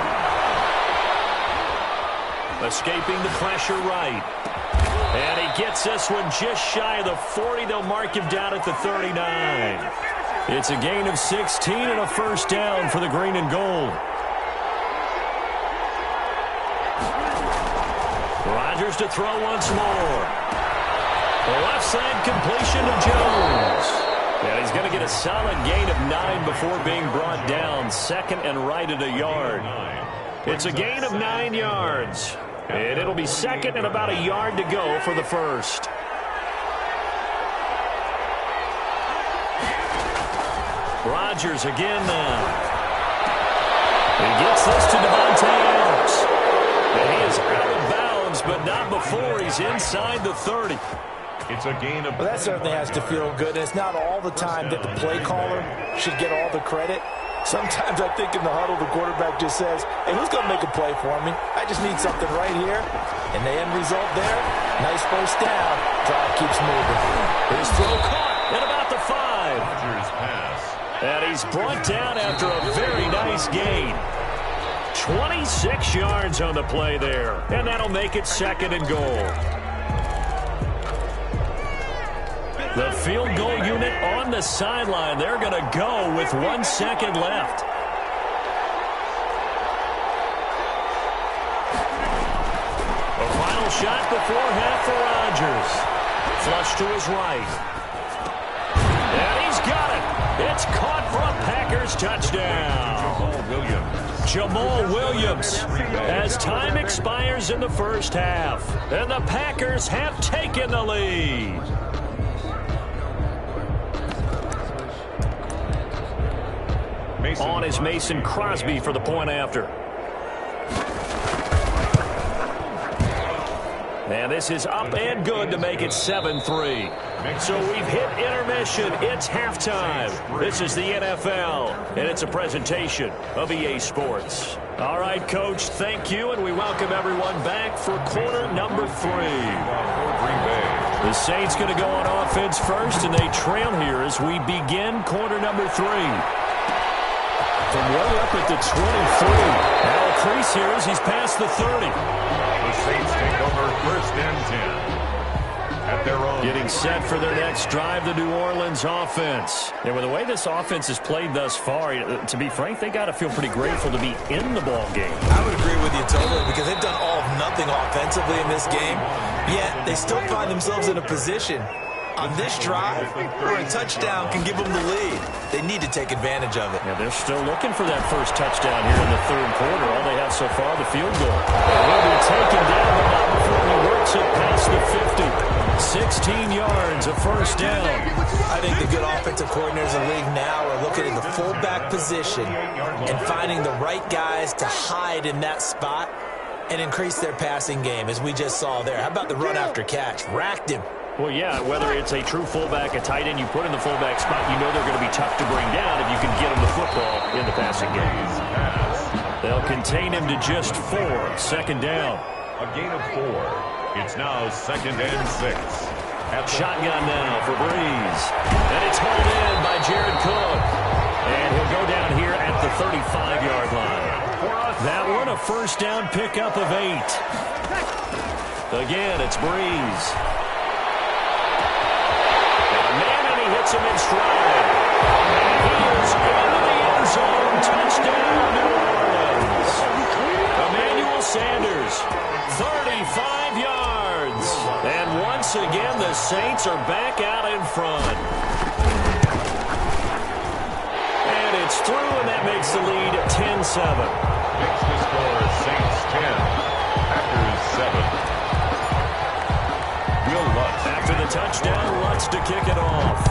Escaping the pressure right. And he gets this one just shy of the 40. They'll mark him down at the 39. It's a gain of 16 and a 1st down for the green and gold. Rodgers to throw once more. The left side completion to Jones. And he's going to get a solid gain of 9 before being brought down. 2nd and right at a yard. It's a gain of 9 yards. And it'll be 2nd and about a yard to go for the 1st. Rodgers again now. He gets this to Devontae Adams. And he is out of bounds, but not before he's inside the 30. It's a gain of... Well, that certainly has to feel good. And it's not all the time that the play caller should get all the credit. Sometimes I think in the huddle, the quarterback just says, hey, who's going to make a play for me? I just need something right here. And the end result there, nice 1st down. Drive keeps moving. His throw caught at about the 5. Rodgers pass. And he's brought down after a very nice gain. 26 yards on the play there. And that'll make it 2nd and goal. The field goal unit on the sideline. They're going to go with 1 second left. A Final shot before half for Rodgers. Flush to his right. And he's got it. It's caught for a Packers touchdown. Jamal Williams as time expires in the first half. And the Packers have taken the lead. On is Mason Crosby for the point after. And this is up and good to make it 7-3. So we've hit intermission. It's halftime. This is the NFL, and it's a presentation of EA Sports. All right, Coach, thank you, and we welcome everyone back for quarter number 3. The Saints going to go on offense first, and they trail here as we begin quarter number 3. From way up at the 23. Now a crease here as he's past the 30. The Saints take over first and 10. At their own. Getting set for their next drive, the New Orleans offense. And with the way this offense has played thus far, to be frank, they got to feel pretty grateful to be in the ball game. I would agree with you totally because they've done all of nothing offensively in this game, yet they still find themselves in a position on this drive where a touchdown can give them the lead. They need to take advantage of it. Yeah, they're still looking for that first touchdown here in the third quarter. All they have so far, the field goal. Will be taken down, but not before he works it past the 50. 16 yards, a first down. I think the good offensive coordinators in the league now are looking at the fullback position and finding the right guys to hide in that spot and increase their passing game, as we just saw there. How about the run after catch? Racked him. Well, yeah, whether it's a true fullback, a tight end, you put in the fullback spot, you know they're going to be tough to bring down if you can get them the football in the passing game. They'll contain him to just 4. Second down. A gain of 4. It's now second and 6. Shotgun now for Breeze. And it's hauled in by Jared Cook. And he'll go down here at the 35-yard line. That one a first down pickup of 8. Again, it's Breeze. Hits him in stride. And he is into the end zone. Touchdown, New Orleans. Emmanuel Sanders, 35 yards. And once again, the Saints are back out in front. And it's through, and that makes the lead 10-7. Makes the score Saints 10, Packers 7. Will Lutz. After the touchdown, Lutz to kick it off.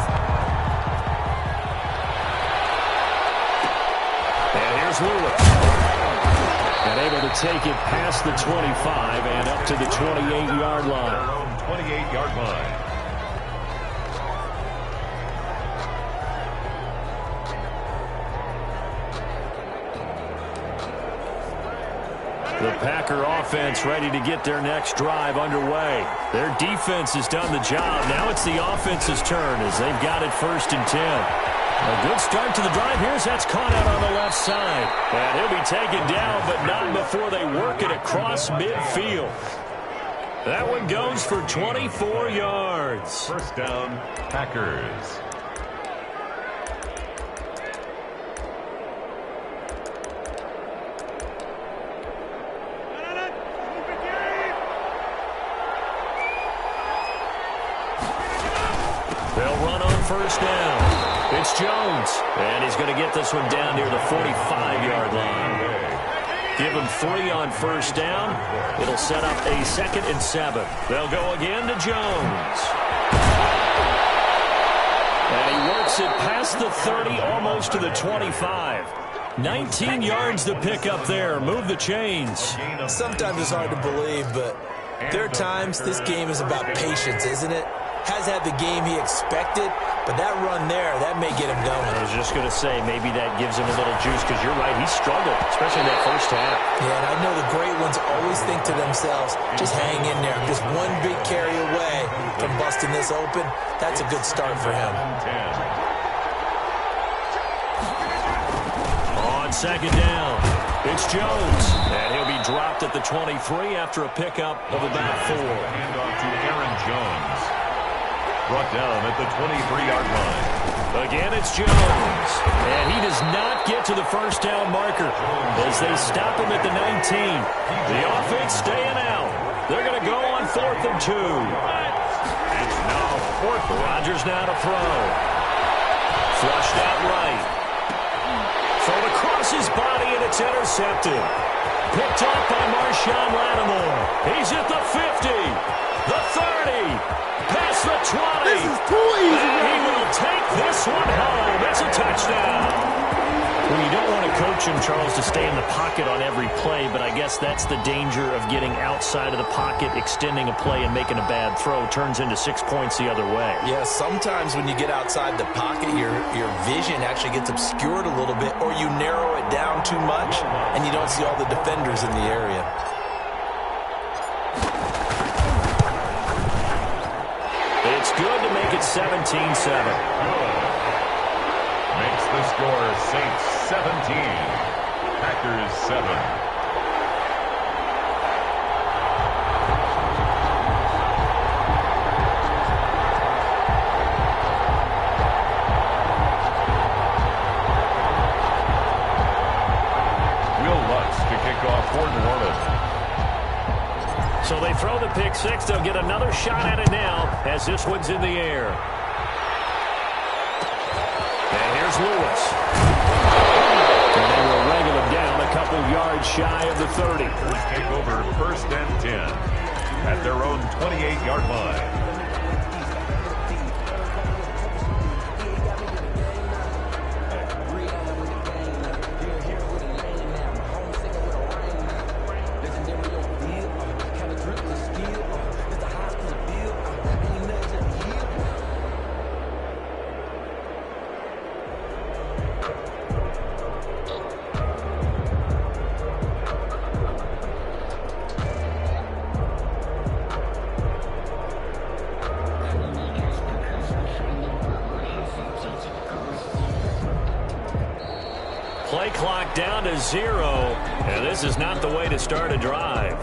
And here's Lewis. And able to take it past the 25 and up to the 28-yard line. 28-yard line. The Packer offense ready to get their next drive underway. Their defense has done the job. Now it's the offense's turn as they've got it first and 10. A good start to the drive. Here's that's caught out on the left side. And he'll be taken down, but not before they work it across midfield. That one goes for 24 yards. First down, Packers. They'll run on first down. It's Jones, and he's going to get this one down near the 45-yard line. Give him 3 on first down. It'll set up a 2nd and 7. They'll go again to Jones. And he works it past the 30, almost to the 25. 19 yards to pick up there. Move the chains. Sometimes it's hard to believe, but there are times this game is about patience, isn't it? Has had the game he expected, but that run there, that may get him going. I was just going to say, maybe that gives him a little juice, because you're right, he struggled, especially in that first half. Yeah, and I know the great ones always think to themselves, just hang in there. Just one big carry away from busting this open. That's a good start for him. On second down, it's Jones, and he'll be dropped at the 23 after a pickup of about 4. Hand off to Aaron Jones. Brought down at the 23-yard line. Again, it's Jones. And he does not get to the first down marker as they stop him at the 19. The offense staying out. They're going to go on 4th and 2. It's now 4th. Rodgers now to throw. Flushed out right. Thrown across his body, and it's intercepted. Picked up by Marshawn Lattimore. He's at the 50, the 30, past the 20. This is too easy. He will take this one home. It's a touchdown. Well, you don't want to coach him, Charles, to stay in the pocket on every play, but I guess that's the danger of getting outside of the pocket, extending a play, and making a bad throw. Turns into 6 points the other way. Yeah, sometimes when you get outside the pocket, your vision actually gets obscured a little bit, or you narrow it down too much, and you don't see all the defenders in the area. It's good to make it 17-7. Makes the score Saints 17, Packers 7. Will Lutz to kick off for New Orleans. So they throw the pick six. They'll get another shot at it now as this one's in the air. And here's Lewis. And they will wrangle him down a couple yards shy of the 30. Take over 1st and 10 at their own 28-yard line. Play clock down to 0, and this is not the way to start a drive.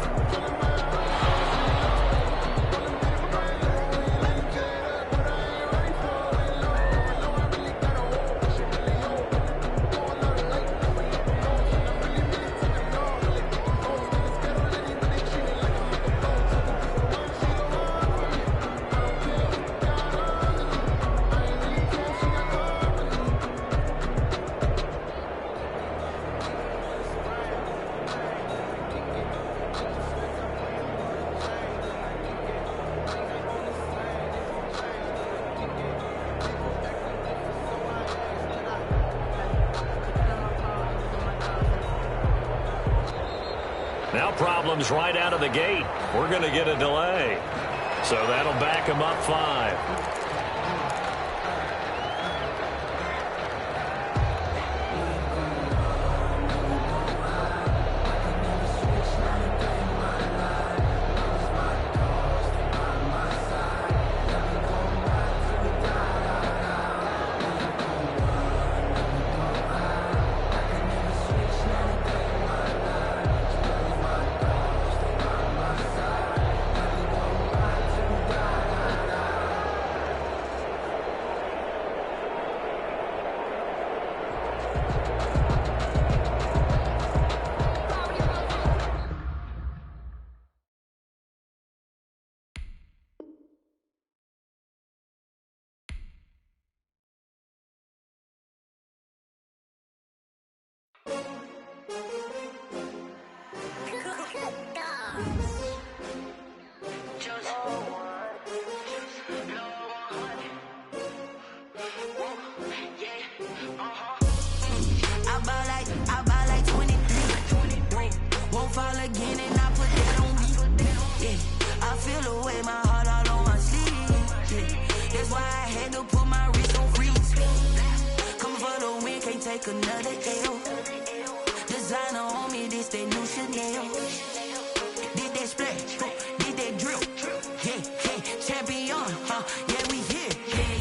Now problems right out of the gate. We're going to get a delay. So that'll back him up 5. Another L. Designer on me, this that new Chanel. Did that splash, did that drill. Yeah, champion, yeah, we here.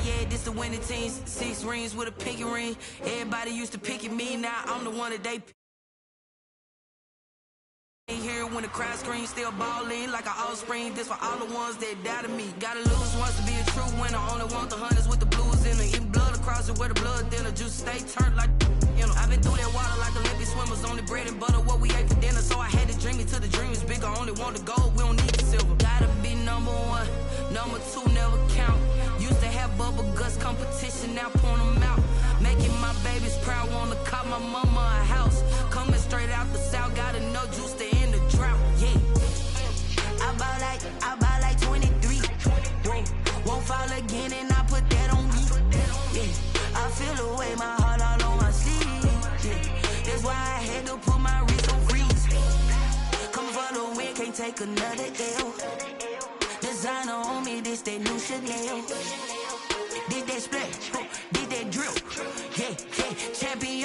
Yeah, this the winning team. 6 rings with a pinky ring. Everybody used to picking me, now I'm the one that they here when the crowd screams, still ballin' like an offspring. This for all the ones that doubted me. Gotta lose once to be a true winner. Only want the hunters with the blues in it. Eating blood across it where the blood dinner. Juice stay turned like, you know. I've been through that water like Olympic swimmers. Only bread and butter what we ate for dinner. So I had to dream it till the dream is bigger. Only want the gold, we don't need the silver. Number 2 never count. Used to have bubble guts competition, now point them out. Making my babies proud, wanna call my mama a house. Coming straight out the south, got enough juice to end the drought. Yeah. I bought like 23. Won't fall again and I put that on me. Yeah. I feel the way, my heart all on my sleeve. Yeah. That's why I had to put my wrist on freeze. Coming for the win, can't take another L. Designer on me, this that new Chanel. Did that splash, did that drill. Yeah, champion,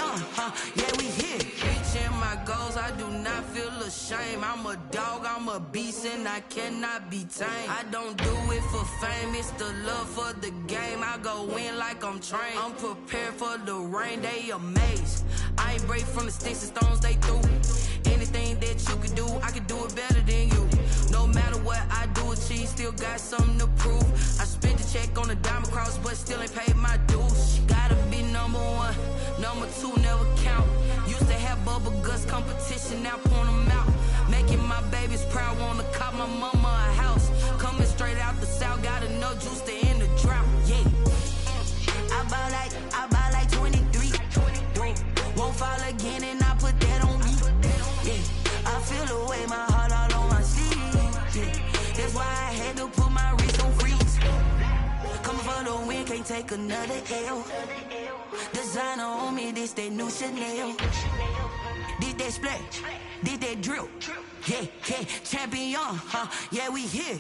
yeah, we here. Reaching my goals, I do not feel ashamed. I'm a dog, I'm a beast, and I cannot be tamed. I don't do it for fame, it's the love for the game. I go in like I'm trained. I'm prepared for the rain, they amazed. I ain't break from the sticks and stones they threw. Anything that you can do, I can do it better than you. No matter what I do, achieve, still got something to prove. I spent the check on the diamond cross, but still ain't paid my dues. Gotta be number 1, number 2 never count. Used to have bubble guts competition, now point them out. Making my babies proud, wanna call my mama a house. Coming straight out the south, got enough juice to end the drought. Yeah. I bought like 23. Won't fall again and I put that on me. Yeah. I feel the way, my heart all on my sleeve. Yeah. That's why I had to put my wrist on freeze. Coming for the win, can't take another L. Designer on me, this that new Chanel. Did that splash, did that drill. Yeah, champion, yeah, we here.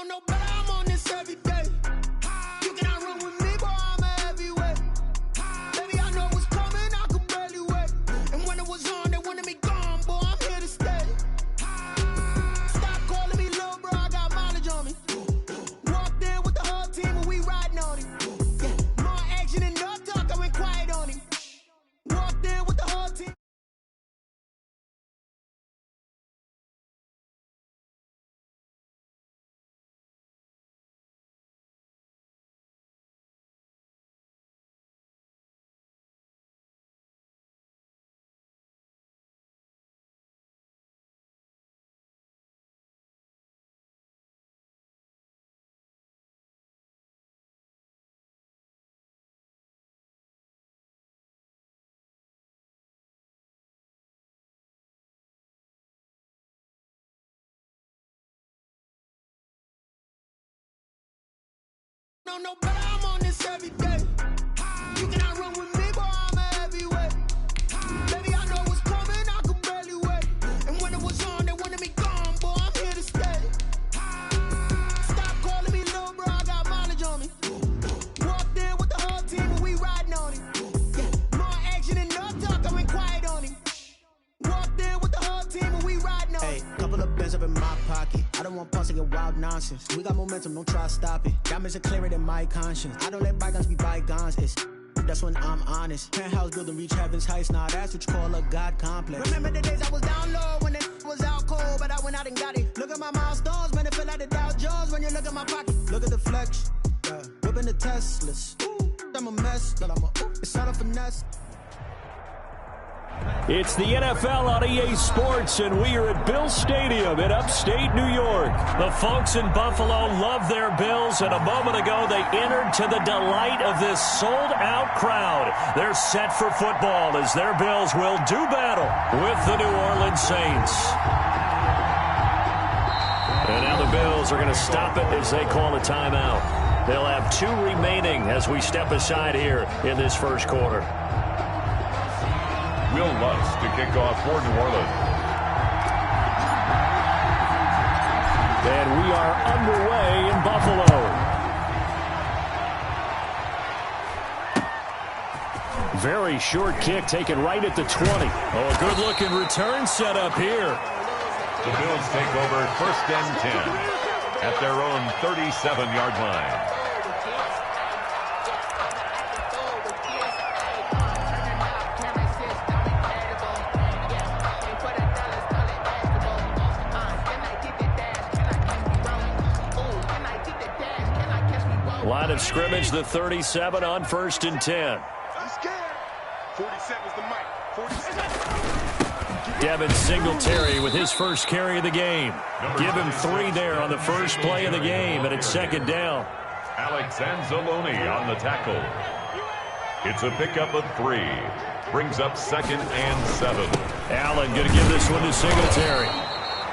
No better, I'm on this every day. You cannot run with me, boy, I'm a heavyweight. Baby, I know what's coming, I could barely wait. And when it was on, they wanted me gone, boy, I'm here to stay. Stop calling me little bro, I got mileage on me. Walked in with the whole team and we riding on him. Yeah. More action and no talk, I went quiet on him. Walked in with the whole team. No better, I'm on this every day. You cannot run with me, boy, I'm a heavyweight. Baby, I know what's coming, I could barely wait. And when it was on, they wanted me gone, boy, I'm here to stay. Stop calling me little bro, I got mileage on me. Walked in with the whole team and we riding on him. Yeah. More action and no talk, I went quiet on him. Walked in with the whole team and we riding on him. Couple of bins up in my pocket. I don't want pause to get wild nonsense. We got momentum, don't try to stop it. Diamonds are clearer than my conscience. I don't let bygones be bygones. That's when I'm honest. Penthouse building, reach heaven's heights. Nah, that's what you call a God complex. Remember the days I was down low when it was out cold, but I went out and got it. Look at my milestones, man, it feel like the Dow Jones when you look at my pocket. Look at the flex, whipping the Teslas. I'm a mess, but it's all a finesse. It's the NFL on EA Sports, and we are at Bill Stadium in upstate New York. The folks in Buffalo love their Bills, and a moment ago they entered to the delight of this sold-out crowd. They're set for football as their Bills will do battle with the New Orleans Saints. And now the Bills are going to stop it as they call a timeout. They'll have 2 remaining as we step aside here in this first quarter. Will Lutz to kick off for New Orleans. And we are underway in Buffalo. Very short kick taken right at the 20. Oh, a good-looking return set up here. The Bills take over 1st and 10 at their own 37-yard line. Line of scrimmage, the 37 on 1st and 10. Devin Singletary with his first carry of the game. Give him 3 there on the first play of the game, and it's 2nd down. Alex Anzalone on the tackle. It's a pickup of 3. Brings up 2nd and 7. Allen going to give this one to Singletary.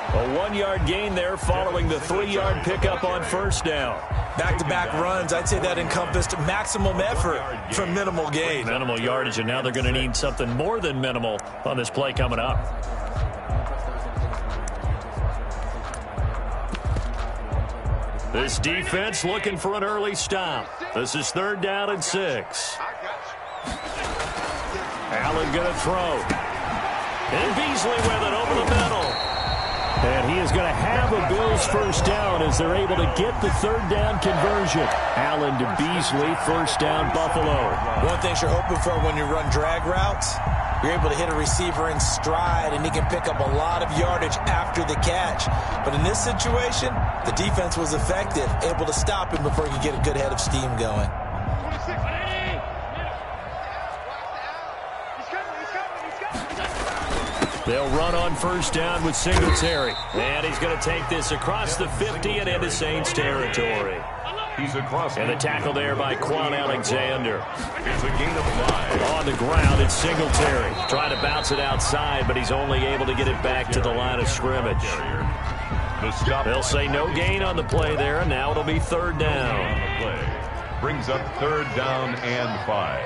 A 1-yard gain there following the 3-yard pickup on 1st down. Back-to-back runs, I'd say that encompassed maximum effort for minimal gain. Minimal yardage, and now they're going to need something more than minimal on this play coming up. This defense looking for an early stop. This is 3rd down and 6. Allen going to throw. And Beasley with it over the middle. And he is going to have a Bills first down as they're able to get the 3rd down conversion. Allen to Beasley, 1st down Buffalo. One thing you're hoping for when you run drag routes, you're able to hit a receiver in stride, and he can pick up a lot of yardage after the catch. But in this situation, the defense was effective, able to stop him before he could get a good head of steam going. They'll run on 1st down with Singletary. And he's going to take this across the 50 and into Saints territory. He's across. And the tackle there by Quan Alexander. It's a gain of 5. On the ground, it's Singletary. Trying to bounce it outside, but he's only able to get it back to the line of scrimmage. They'll say no gain on the play there, and now it'll be 3rd down. Brings up 3rd down and 5.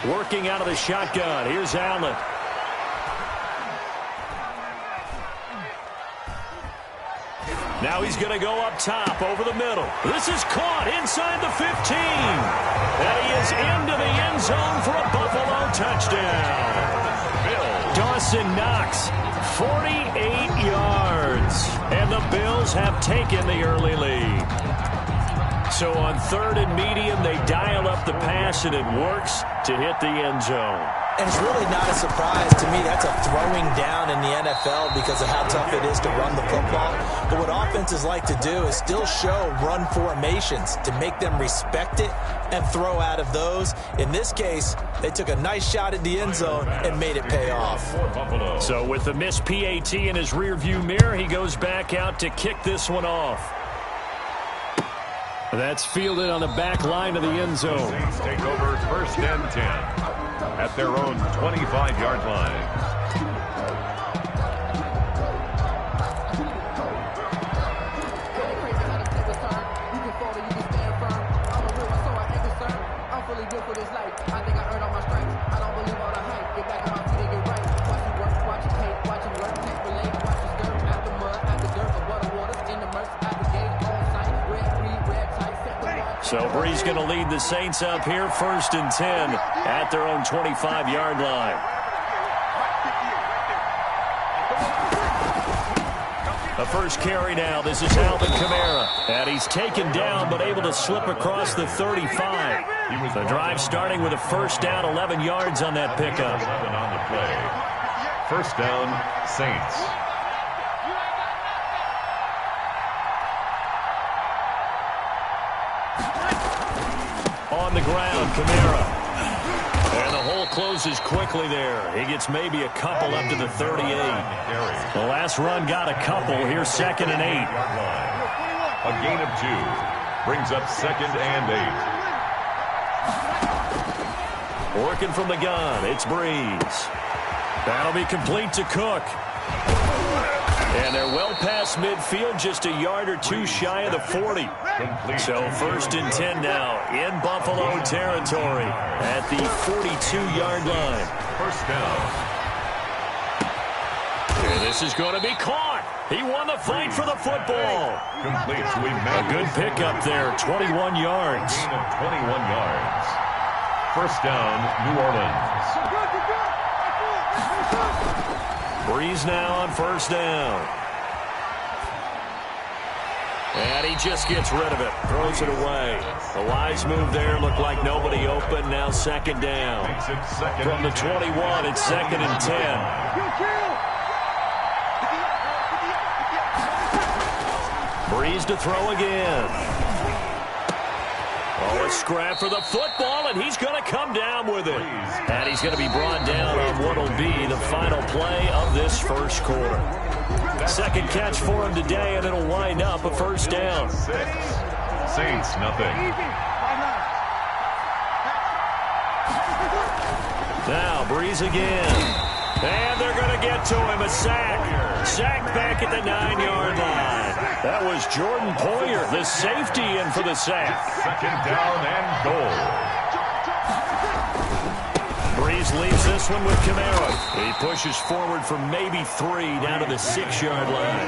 Working out of the shotgun. Here's Allen. Now he's going to go up top over the middle. This is caught inside the 15. And he is into the end zone for a Buffalo touchdown. Dawson Knox, 48 yards. And the Bills have taken the early lead. So on 3rd and medium, they dial up the pass, and it works to hit the end zone. And it's really not a surprise to me. That's a throwing down in the NFL because of how tough it is to run the football. But what offenses like to do is still show run formations to make them respect it and throw out of those. In this case, they took a nice shot at the end zone and made it pay off. So with the missed PAT in his rearview mirror, he goes back out to kick this one off. That's fielded on the back line of the end zone. The Saints take over 1st and 10 at their own 25-yard line. So Brees going to lead the Saints up here, 1st and 10 at their own 25-yard line. The first carry now. This is Alvin Kamara. And he's taken down but able to slip across the 35. The drive starting with a 1st down, 11 yards on that pickup. 11 on the play. 1st down, Saints. On the ground, Kamara. And the hole closes quickly there. He gets maybe a couple up to the 38. The last run got a couple. Here's 2nd and 8. A gain of 2. Brings up 2nd and 8. Working from the gun, it's Brees. That'll be complete to Cook. And they're well past midfield, just a yard or 2 shy of the 40. So 1st and 10 now in Buffalo territory at the 42-yard line. 1st down. And this is going to be caught. He won the fight for the football. Complete to A good pickup there, 21 yards. Gain of 21 yards. First down, New Orleans. Breeze now on first down. And he just gets rid of it. Throws it away. The wise move there. Looked like nobody open. Now second down. From the 21, it's second and 10. Breeze to throw again. Oh, a scrap for the football, and he's going to come down with it. And he's going to be brought down on what will be the final play of this first quarter. Second catch for him today, and it'll wind up a first down. Saints, nothing. Now, Breeze again. And they're going to get to him. A sack. Sack back at the 9-yard line. That was Jordan Poyer, the safety, in for the sack. Second down and goal. Breeze leaves this one with Kamara. He pushes forward for maybe 3 down to the 6-yard line.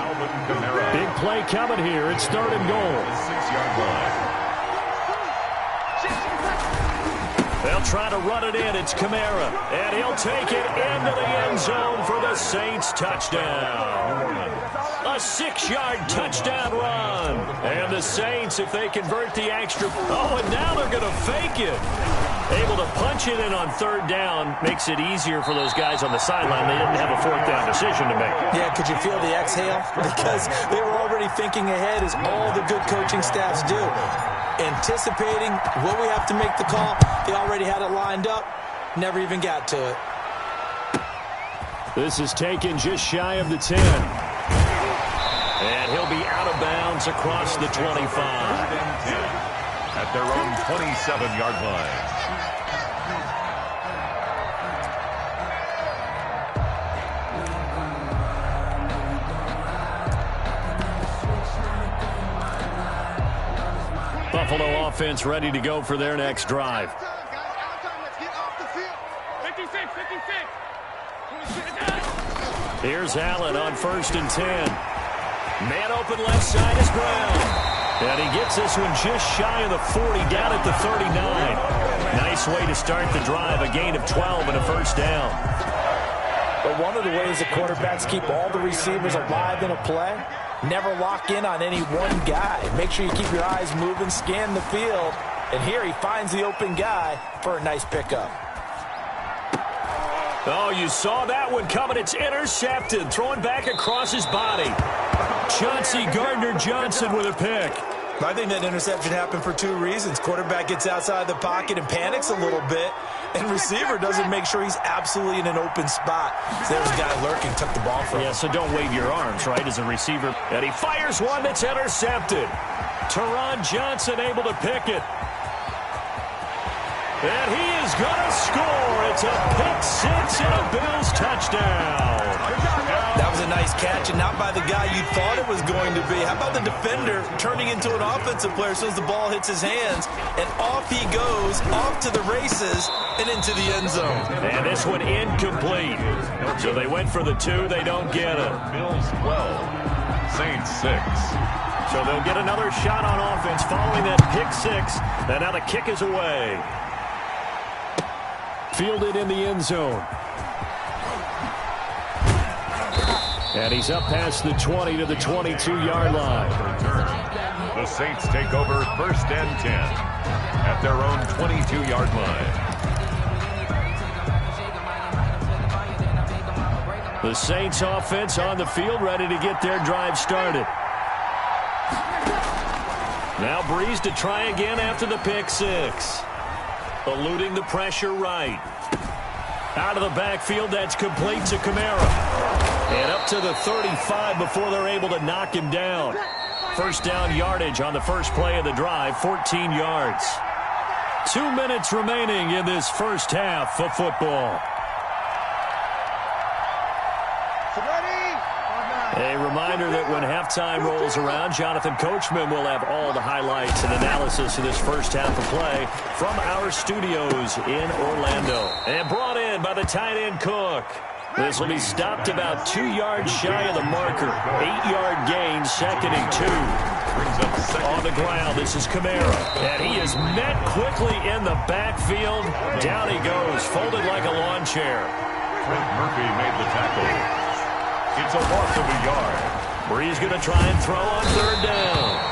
Big play coming here. It's third and goal. 6-yard line. They'll try to run it in. It's Kamara. And he'll take it into the end zone for the Saints touchdown. A 6-yard touchdown run. And the Saints, if they convert the extra... Oh, and now they're going to fake it. Able to punch it in on third down makes it easier for those guys on the sideline. They didn't have a fourth down decision to make. Yeah, could you feel the exhale? Because they were already thinking ahead, as all the good coaching staffs do. Anticipating what we have to make the call. They already had it lined up. Never even got to it. This is taken just shy of the 10. And he'll be out of bounds across the 25. At their own 27-yard line. Buffalo offense ready to go for their next drive. Here's Allen on first and 10. Man open left side is Brown. And he gets this one just shy of the 40, down at the 39. Nice way to start the drive, a gain of 12 and a first down. But one of the ways the quarterbacks keep all the receivers alive in a play, never lock in on any one guy. Make sure you keep your eyes moving, scan the field. And here he finds the open guy for a nice pickup. Oh, you saw that one coming. It's intercepted. Throwing back across his body. Chauncey Gardner-Johnson with a pick. I think that interception happened for 2 reasons. Quarterback gets outside the pocket and panics a little bit. And receiver doesn't make sure he's absolutely in an open spot. So there's a guy lurking, took the ball from him. Yeah, so don't wave your arms, right, as a receiver. And he fires one that's intercepted. Teron Johnson able to pick it. And he is going to score. It's a pick 6 and a Bills touchdown. That was a nice catch, and not by the guy you thought it was going to be. How about the defender turning into an offensive player as soon as the ball hits his hands, and off he goes, off to the races, and into the end zone. And this one incomplete. So they went for the 2. They don't get it. Bills 12, Saints 6. So they'll get another shot on offense following that pick 6. And now the kick is away. Fielded in the end zone. And he's up past the 20 to the 22-yard line. The Saints take over first and 10 at their own 22-yard line. The Saints offense on the field, ready to get their drive started. Now Breeze to try again after the pick 6. Eluding the pressure right. Out of the backfield, that's complete to Kamara. And up to the 35 before they're able to knock him down. First down yardage on the first play of the drive, 14 yards. 2 minutes remaining in this first half of football. A reminder that when halftime rolls around, Jonathan Coachman will have all the highlights and analysis of this first half of play from our studios in Orlando. And brought in by the tight end Cook. This will be stopped about 2 yards shy of the marker. 8-yard gain, 2nd and 2. On the ground, this is Kamara. And he is met quickly in the backfield. Down he goes, folded like a lawn chair. Trent Murphy made the tackle. It's a loss of a yard. Brees going to try and throw on 3rd down.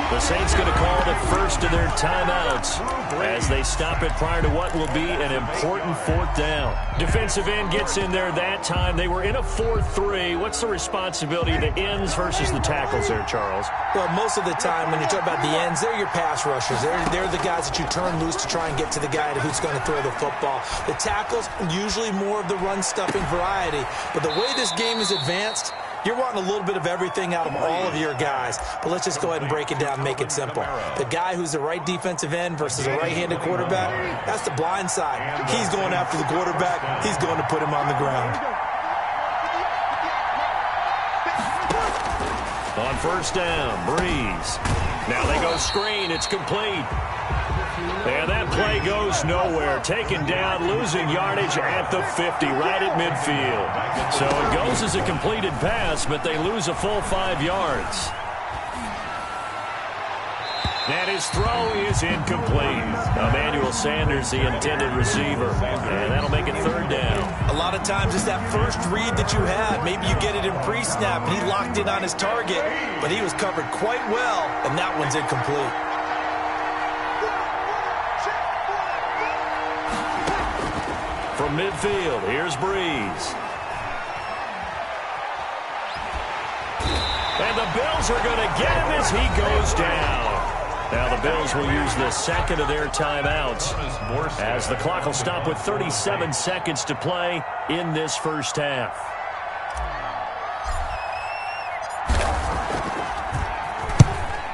The Saints going to call the first of their timeouts as they stop it prior to what will be an important 4th down. Defensive end gets in there that time. They were in a 4-3. What's the responsibility of the ends versus the tackles there, Charles? Well, most of the time when you talk about the ends, they're your pass rushers. They're the guys that you turn loose to try and get to the guy who's going to throw the football. The tackles, usually more of the run-stuffing variety. But the way this game is advanced, you're wanting a little bit of everything out of all of your guys. But let's just go ahead and break it down and make it simple. The guy who's the right defensive end versus a right-handed quarterback, that's the blind side. He's going after the quarterback. He's going to put him on the ground. On 1st down, Brees. Now they go screen. It's complete. And that play goes nowhere. Taken down, losing yardage at the 50, right at midfield. So it goes as a completed pass, but they lose a full 5 yards. And his throw is incomplete. Emmanuel Sanders, the intended receiver. And that'll make it 3rd down. A lot of times it's that first read that you had. Maybe you get it in pre-snap, and he locked in on his target, but he was covered quite well, and that one's incomplete. From midfield, here's Brees. And the Bills are going to get him as he goes down. Now the Bills will use the 2nd of their timeouts as the clock will stop with 37 seconds to play in this 1st half.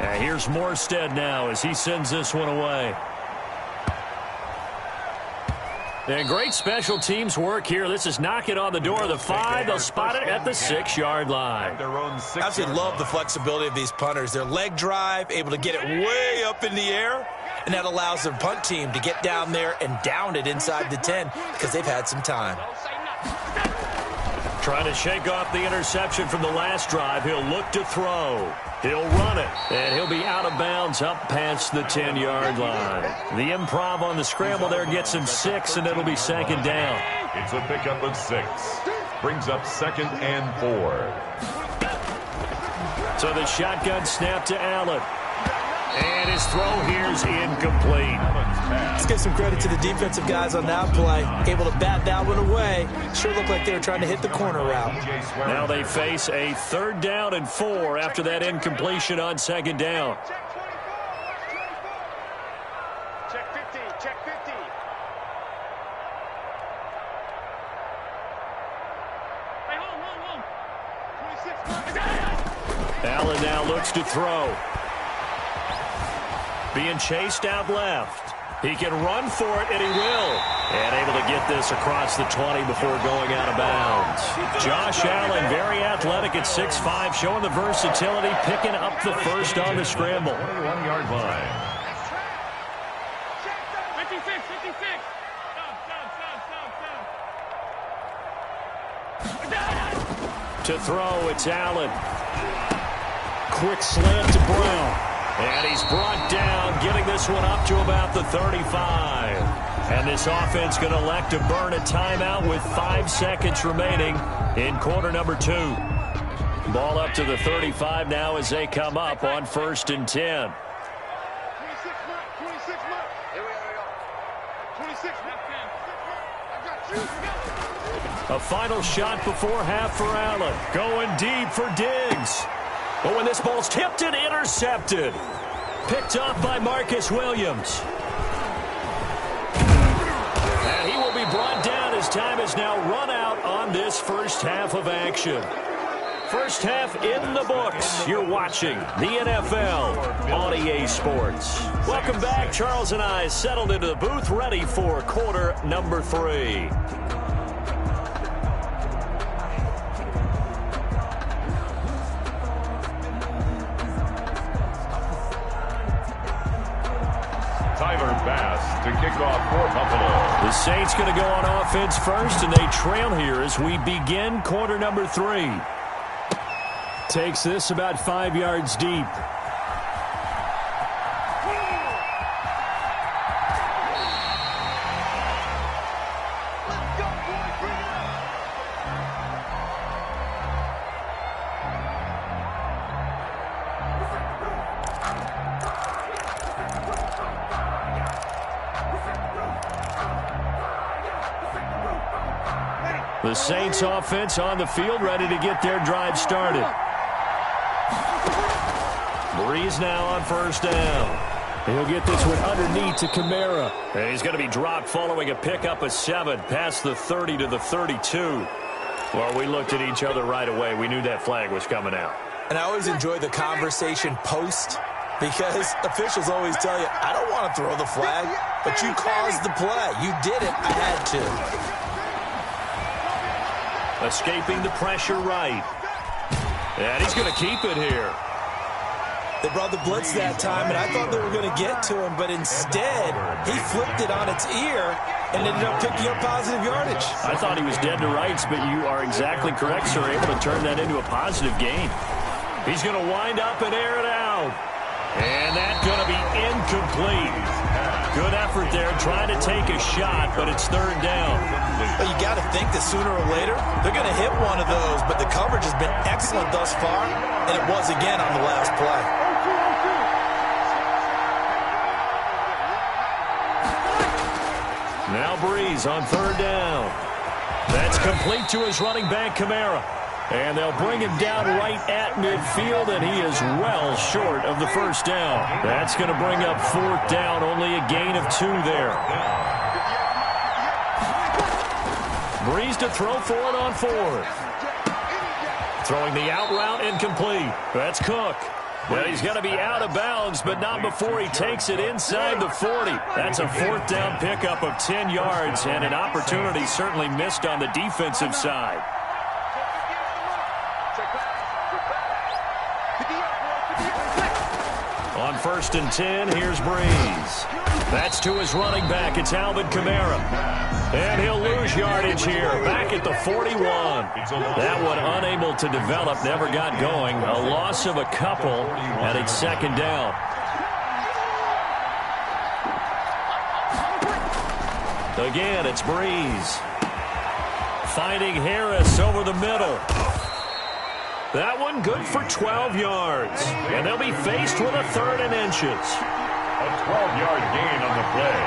And here's Morstead now as he sends this one away. And great special teams work here. This is knocking on the door of the 5. They'll spot it at the 6-yard line. I absolutely love the flexibility of these punters. Their leg drive, able to get it way up in the air, and that allows their punt team to get down there and down it inside the 10 because they've had some time. Trying to shake off the interception from the last drive. He'll look to throw. He'll run it, and he'll be out of bounds up past the 10-yard line. The improv on the scramble there gets him 6, and it'll be 2nd down. It's a pickup of 6. Brings up 2nd and 4. So the shotgun snap to Allen. And his throw here is incomplete. Let's give some credit to the defensive guys on that play. Able to bat that one away. Sure looked like they were trying to hit the corner route. Now they face a 3rd down and 4 after that incompletion on 2nd down. Check 50, check 50. Hey, hold. 26. Allen now looks to throw. Being chased out left. He can run for it, and he will. And able to get this across the 20 before going out of bounds. Josh Allen, very athletic at 6'5", showing the versatility, picking up the first on the scramble. 21-yard line. 56. Stop. To throw, it's Allen. Quick slant to Brown. And he's brought down, getting this one up to about the 35. And this offense going to elect to burn a timeout with 5 seconds remaining in quarter number 2. Ball up to the 35 now as they come up on 1st and 10. 26, Mark. Here we go. 26, A final shot before half for Allen. Going deep for Diggs. But when this ball's tipped and intercepted. Picked up by Marcus Williams. And he will be brought down as time is now run out on this 1st half of action. 1st half in the books. You're watching the NFL on EA Sports. Welcome back. Charles and I settled into the booth ready for quarter number 3. Tyler Bass to kick off for Buffalo. The Saints going to go on offense first, and they trail here as we begin quarter number 3. Takes this about 5 yards deep. The Saints offense on the field, ready to get their drive started. Breeze now on first down. He'll get this one underneath to Kamara. And he's going to be dropped following a pickup of 7 past the 30 to the 32. Well, we looked at each other right away. We knew that flag was coming out. And I always enjoy the conversation post because officials always tell you, I don't want to throw the flag, but you caused the play. You did it. I had to. Escaping the pressure right. And he's going to keep it here. They brought the blitz that time, and I thought they were going to get to him, but instead, he flipped it on its ear and ended up picking up positive yardage. I thought he was dead to rights, but you are exactly correct, sir. Able to turn that into a positive gain. He's going to wind up and air it out. And that's going to be incomplete. Good effort there, trying to take a shot, but it's third down. But you got to think that sooner or later, they're going to hit one of those, but the coverage has been excellent thus far, and it was again on the last play. Now Breeze on third down. That's complete to his running back, Kamara. And they'll bring him down right at midfield, and he is well short of the first down. That's going to bring up fourth down, only a gain of 2 there. Breeze to throw for it on fourth. Throwing the out route, incomplete. That's Cook. Well, he's going to be out of bounds, but not before he takes it inside the 40. That's a fourth down pickup of 10 yards, and an opportunity certainly missed on the defensive side. On first and 10, here's Breeze. That's to his running back. It's Alvin Kamara. And he'll lose yardage here. Back at the 41. That one unable to develop, never got going. A loss of a couple, and it's second down. Again, it's Breeze. Finding Harris over the middle. That one good for 12 yards. And they'll be faced with a third and inches. A 12-yard gain on the play.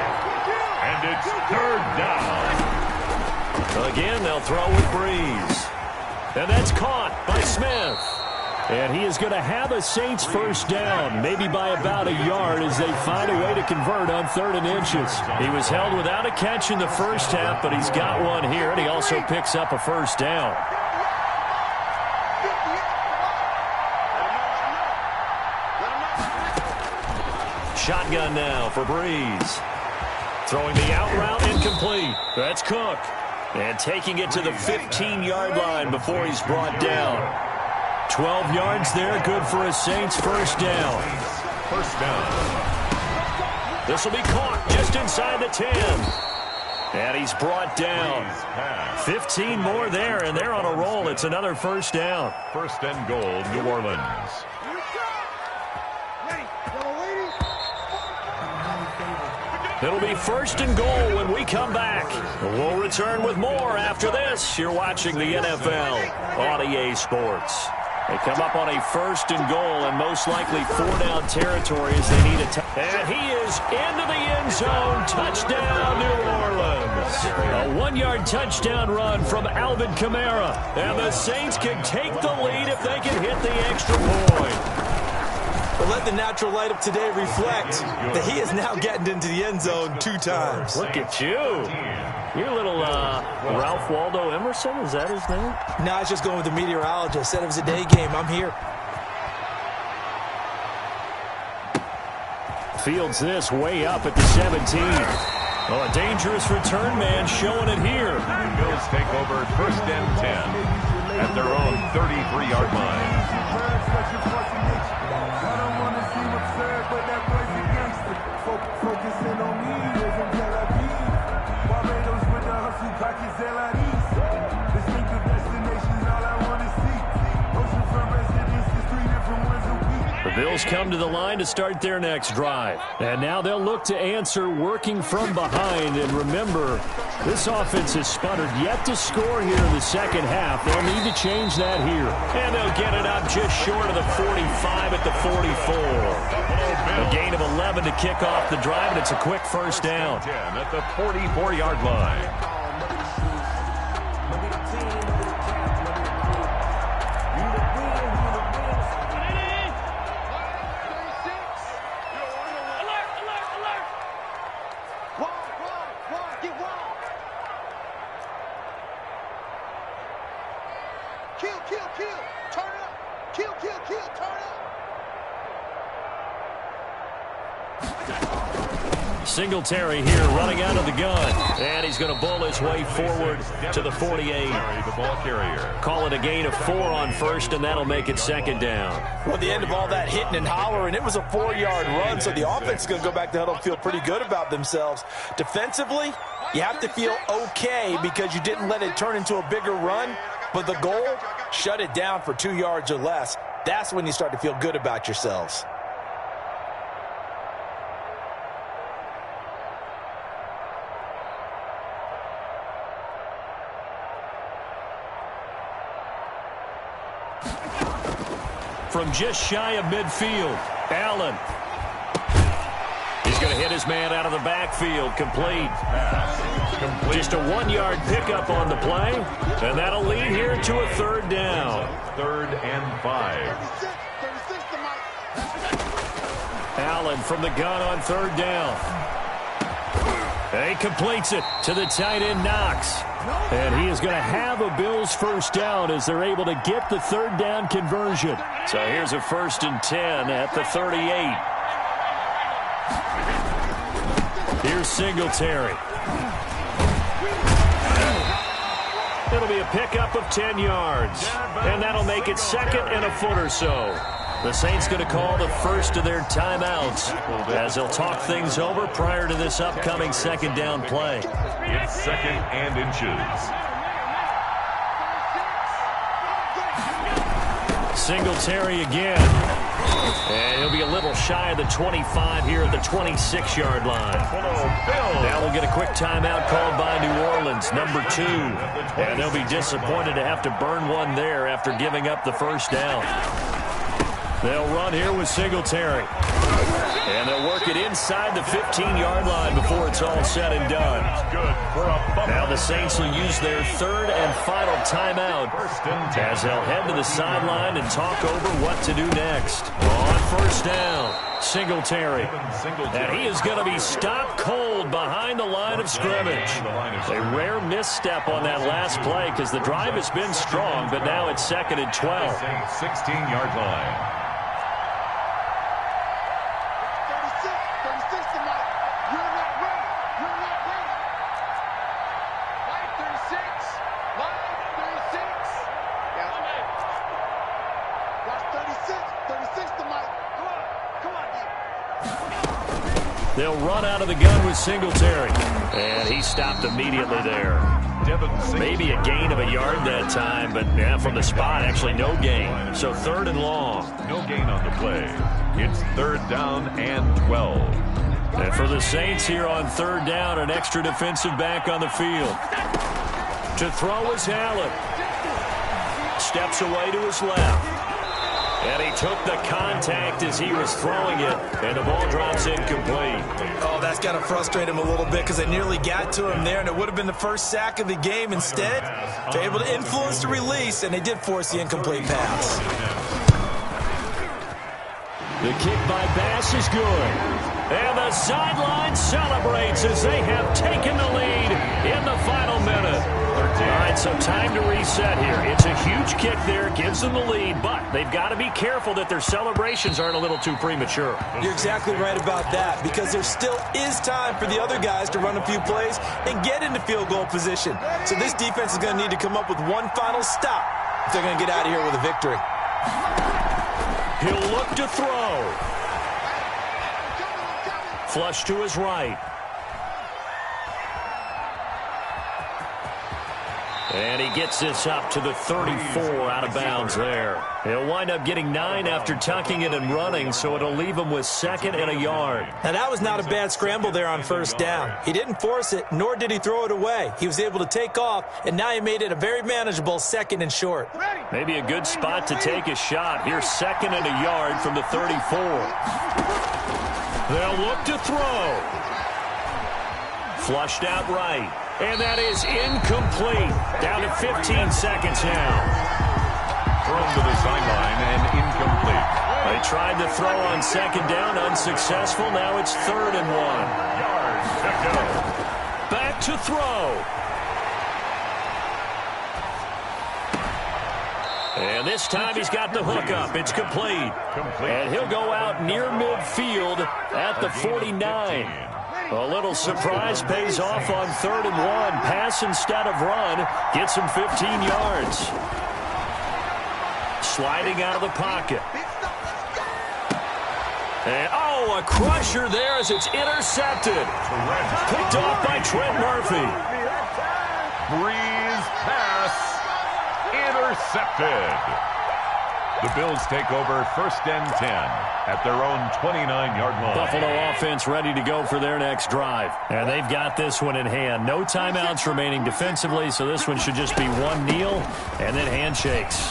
And it's third down. Again, they'll throw with Breeze. And that's caught by Smith. And he is going to have a Saints first down, maybe by about a yard as they find a way to convert on third and inches. He was held without a catch in the first half, but he's got one here, and he also picks up a first down. Shotgun now for Breeze. Throwing the out route, incomplete. That's Cook. And taking it to the 15-yard line before he's brought down. 12 yards there, good for a Saints first down. First down. This will be caught just inside the 10. And he's brought down. 15 more there, and they're on a roll. It's another first down. First and goal, New Orleans. It'll be first and goal when we come back. We'll return with more after this. You're watching the NFL on EA Sports. They come up on a first and goal and most likely 4-down territory as they need a and he is into the end zone. Touchdown, New Orleans. A 1-yard touchdown run from Alvin Kamara. And the Saints can take the lead if they can hit the extra point. But let the natural light of today reflect that he is now getting into the end zone 2 times. Look at you. You're a little Ralph Waldo Emerson, is that his name? No, I was just going with the meteorologist. Said it was a day game. I'm here. Fields this way up at the 17. Oh, a dangerous return man showing it here. Bills take over first and 10 at their own 33-yard line. I don't want to seem absurd, but that boy's a gangster. Focus Bills come to the line to start their next drive. And now they'll look to answer working from behind. And remember, this offense has sputtered yet to score here in the second half. They'll need to change that here. And they'll get it up just short of the 45 at the 44. A gain of 11 to kick off the drive, and it's a quick first down. 10 at the 44-yard line. Singletary here running out of the gun. And he's going to bull his way forward to the 48. The ball carrier. Call it a gain of 4 on first, and that'll make it second down. Well, the end of all that hitting and hollering, it was a 4-yard run, so the offense is going to go back to huddle and feel pretty good about themselves. Defensively, you have to feel okay because you didn't let it turn into a bigger run, but the goal, shut it down for 2 yards or less. That's when you start to feel good about yourselves. From just shy of midfield, Allen. He's going to hit his man out of the backfield. Complete. Just a 1-yard pickup on the play, and that'll lead here to a third down. 3rd and 5. Allen from the gun on third down. He completes it to the tight end, Knox. And he is going to have a Bills first down as they're able to get the third down conversion. So here's a 1st and 10 at the 38. Here's Singletary. It'll be a pickup of 10 yards. And that'll make it second and a foot or so. The Saints going to call the first of their timeouts as they'll talk things over prior to this upcoming second down play. It's 2nd and inches. Singletary again. And he'll be a little shy of the 25 here at the 26-yard line. Now we'll get a quick timeout called by New Orleans, number 2. And they'll be disappointed to have to burn one there after giving up the first down. They'll run here with Singletary. And they'll work it inside the 15-yard line before it's all said and done. Now the Saints will use their 3rd and final timeout as they'll head to the sideline and talk over what to do next. On first down, Singletary. And he is going to be stopped cold behind the line of scrimmage. A rare misstep on that last play because the drive has been strong, but now it's 2nd and 12. 16-yard line. They'll run out of the gun with Singletary. And he stopped immediately there. Maybe a gain of a yard that time, but yeah, from the spot, actually no gain. So 3rd and long. No gain on the play. It's 3rd down and 12. And for the Saints here on 3rd down, an extra defensive back on the field. To throw is Allen. Steps away to his left. And he took the contact as he was throwing it, and the ball drops incomplete. Oh, that's got to frustrate him a little bit because they nearly got to him there, and it would have been the first sack of the game. Instead, they're able to influence the release, and they did force the incomplete pass. The kick by Bass is good. And the sideline celebrates as they have taken the lead in the final minute. All right, so time to reset here. It's a huge kick there, gives them the lead, but they've got to be careful that their celebrations aren't a little too premature. You're exactly right about that because there still is time for the other guys to run a few plays and get into field goal position. So this defense is going to need to come up with one final stop if they're going to get out of here with a victory. He'll look to throw. Flush to his right. And he gets this up to the 34 out of bounds there. He'll wind up getting 9 after tucking it and running, so it'll leave him with 2nd and a yard. Now, that was not a bad scramble there on 1st down. He didn't force it, nor did he throw it away. He was able to take off, and now he made it a very manageable 2nd and short. Maybe a good spot to take a shot. Here's 2nd and a yard from the 34. They'll look to throw. Flushed out right. And that is incomplete. Down to 15 seconds now. Thrown to the sideline and incomplete. They tried to throw on 2nd down, unsuccessful. Now it's 3rd and 1. Yards to go. Back to throw. And this time he's got the hook up. It's complete. And he'll go out near midfield at the 49. A little surprise pays off on 3rd and 1. Pass instead of run. Gets him 15 yards. Sliding out of the pocket. And, a crusher there as it's intercepted. Picked off by Trent Murphy. Breeze pass. Intercepted. The Bills take over 1st and 10 at their own 29-yard line. Buffalo offense ready to go for their next drive. And they've got this one in hand. No timeouts remaining defensively, so this one should just be one kneel and then handshakes.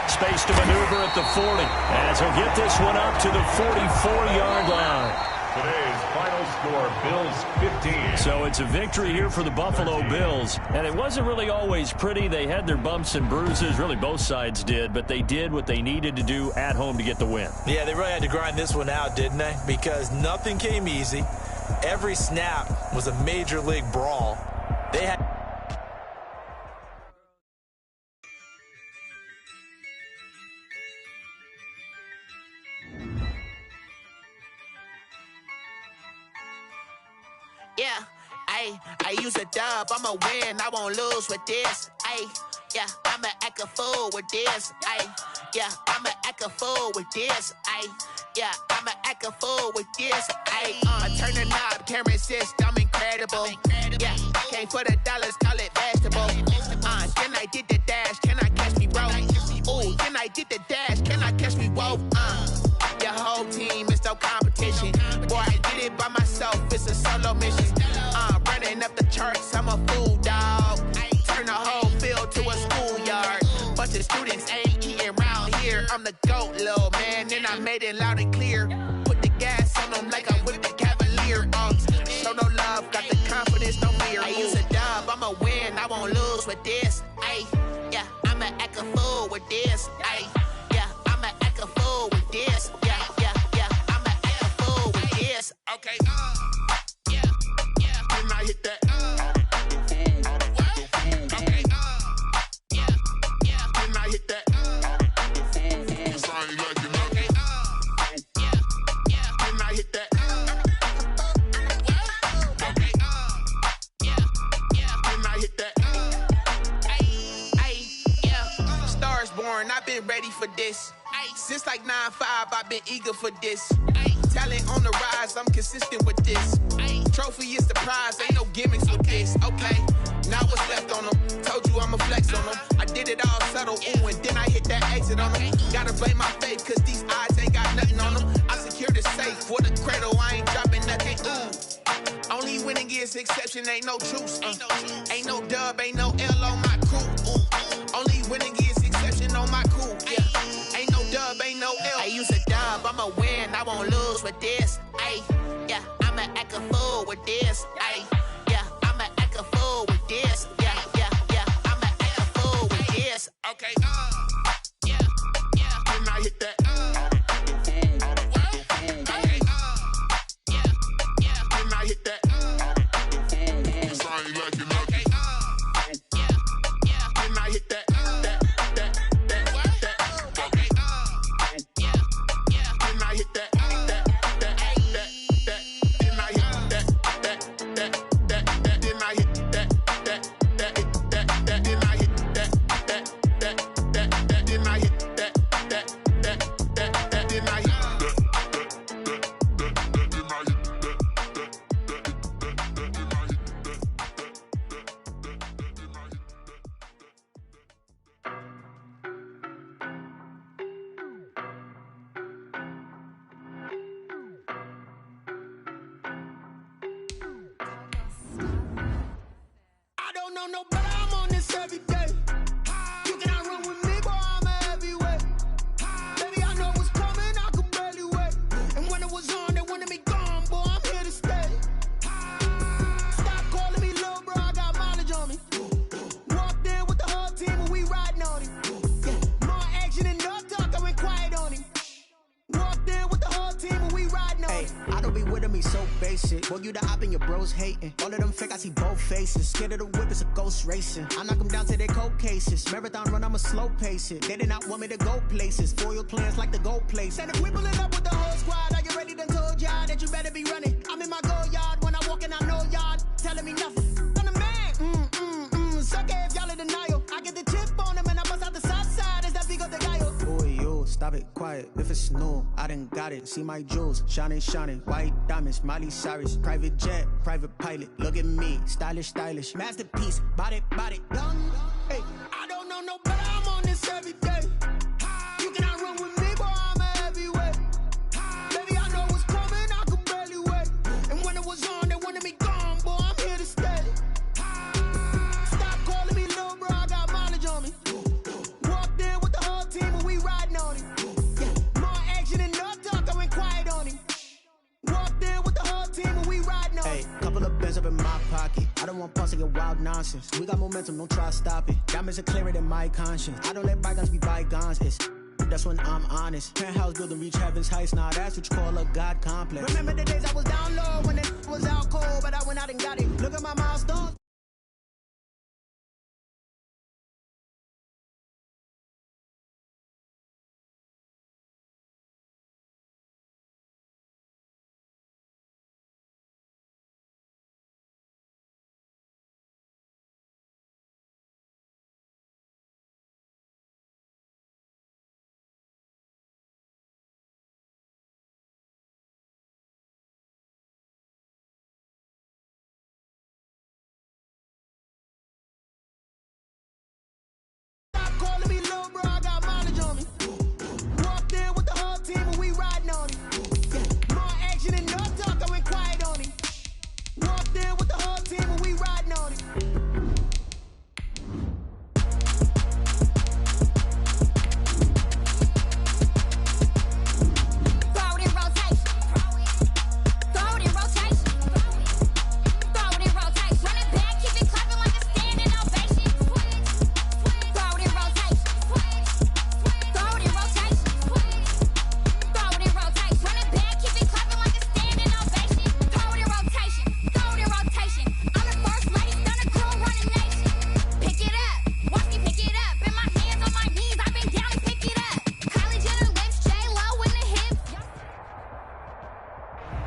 Space to maneuver at the 40 as he'll get this one up to the 44-yard line. Today's final score, Bills 15. So it's a victory here for the Buffalo Bills. And it wasn't really always pretty. They had their bumps and bruises. Really, both sides did. But they did what they needed to do at home to get the win. Yeah, they really had to grind this one out, didn't they? Because nothing came easy. Every snap was a major league brawl. They had... Yeah, I use a dub, I'ma win, I won't lose with this. Yeah, I'ma act a fool with this. Yeah, I'ma act a fool with this. Yeah, I'ma act a fool with this. I turn the knob, can't resist, I'm incredible. Yeah, came for the dollars, call it vegetable. Then I did the dash, can I catch me, bro? Ooh, then I did the dash, can I catch me, whoa? Your whole team is no competition. Boy, I did it by myself, it's a solo mission. Running up the charts, I'm a fool, dog. Turn the whole field to a schoolyard. Bunch of students ain't eating round here. I'm the GOAT, little man, and I made it loud and clear. Put the gas on them like I'm with the Cavalier. Show no love, got the confidence, no fear. I use a dub, I'ma win, I won't lose with this. Yeah, I'ma act a fool with this. Yeah, I'ma act a fool with this. Yeah, I'ma act a fool with this. Okay, yeah, when I hit that. Okay, yeah, when I hit that. Sorry, like you know. Okay, yeah, when I hit that. Okay, yeah, when I hit that. Yeah, stars born, I've been ready for this. Since like 9-5, I've been eager for this. Talent on the rise, I'm consistent with this. Trophy is the prize, ain't no gimmicks with this. Okay, now what's left on them? Told you I'ma flex on them. I did it all subtle, ooh, and then I hit that exit on them. Gotta blame my faith, cause these odds ain't got nothing on them. I secured the safe for the cradle, I ain't dropping nothing, ooh. Only winning is exception, ain't no truce. Ain't no dub, ain't no L on my crew. Ooh. Only winning is exception on my crew, yeah. Ain't no dub, ain't no L. I use a dub, I'ma win, I won't lose with this. Yeah, I'ma act a fool with this. Yeah, I'ma act a fool with this. Yeah, I'ma act a fool with this. Okay, yeah, when I hit that. Okay, yeah, when I hit that. Sorry, like you know. Okay, yeah, when I hit that. Okay, yeah, when I hit that. be so basic. Boy, you the op and your bros hating. All of them fake, I see both faces. Scared of the whip, it's a ghost racing. I knock them down to their cold cases. Marathon run, I'ma slow pace it. They did not want me to go places. Foil plans like the gold place. And if we pulling up with the whole squad, are you ready? Done told y'all that you better be running. I'm in my go yard when I walk in, I know y'all telling me nothing. I'm the man. Suck it if y'all in denial. I get the chip on them and I bust out the south side. Is that Vigo de Gallo? Boy, yo, stop it, quiet. If it's new, I done got it. See my jewels, shining, shining. White diamonds, Miley Cyrus. Private jet, private pilot. Look at me, stylish, stylish. Masterpiece, body, young. Hey, I don't know no better. I'm on this every day. You cannot run with me, boy. I'm a heavyweight. Baby, I know what's coming. I could barely wait. And when it was on, they wanted me gone, boy. I'm here to stay. Stop calling me little bro. I got mileage on me. Walked in with the whole team and we riding on it. Yeah. More action and no talk. I went quiet on him. Walked in with the whole team and we riding on it. Hey, couple of bands up in my pocket. I don't want pulse to get wild nonsense. We got momentum, don't try to stop it. Diamonds are clearer than my conscience. I don't let bygones be bygones. That's when I'm honest. Penthouse building reach heaven's heights. Now that's what you call a God complex. Remember the days I was down low when it was out cold, but I went out and got it. Look at my milestones. Calling me little bro, I got mileage on me. Walked in with the whole team and we riding on it. Yeah. More action and no talk, I went quiet on him. Walked in with the whole team and we riding on it.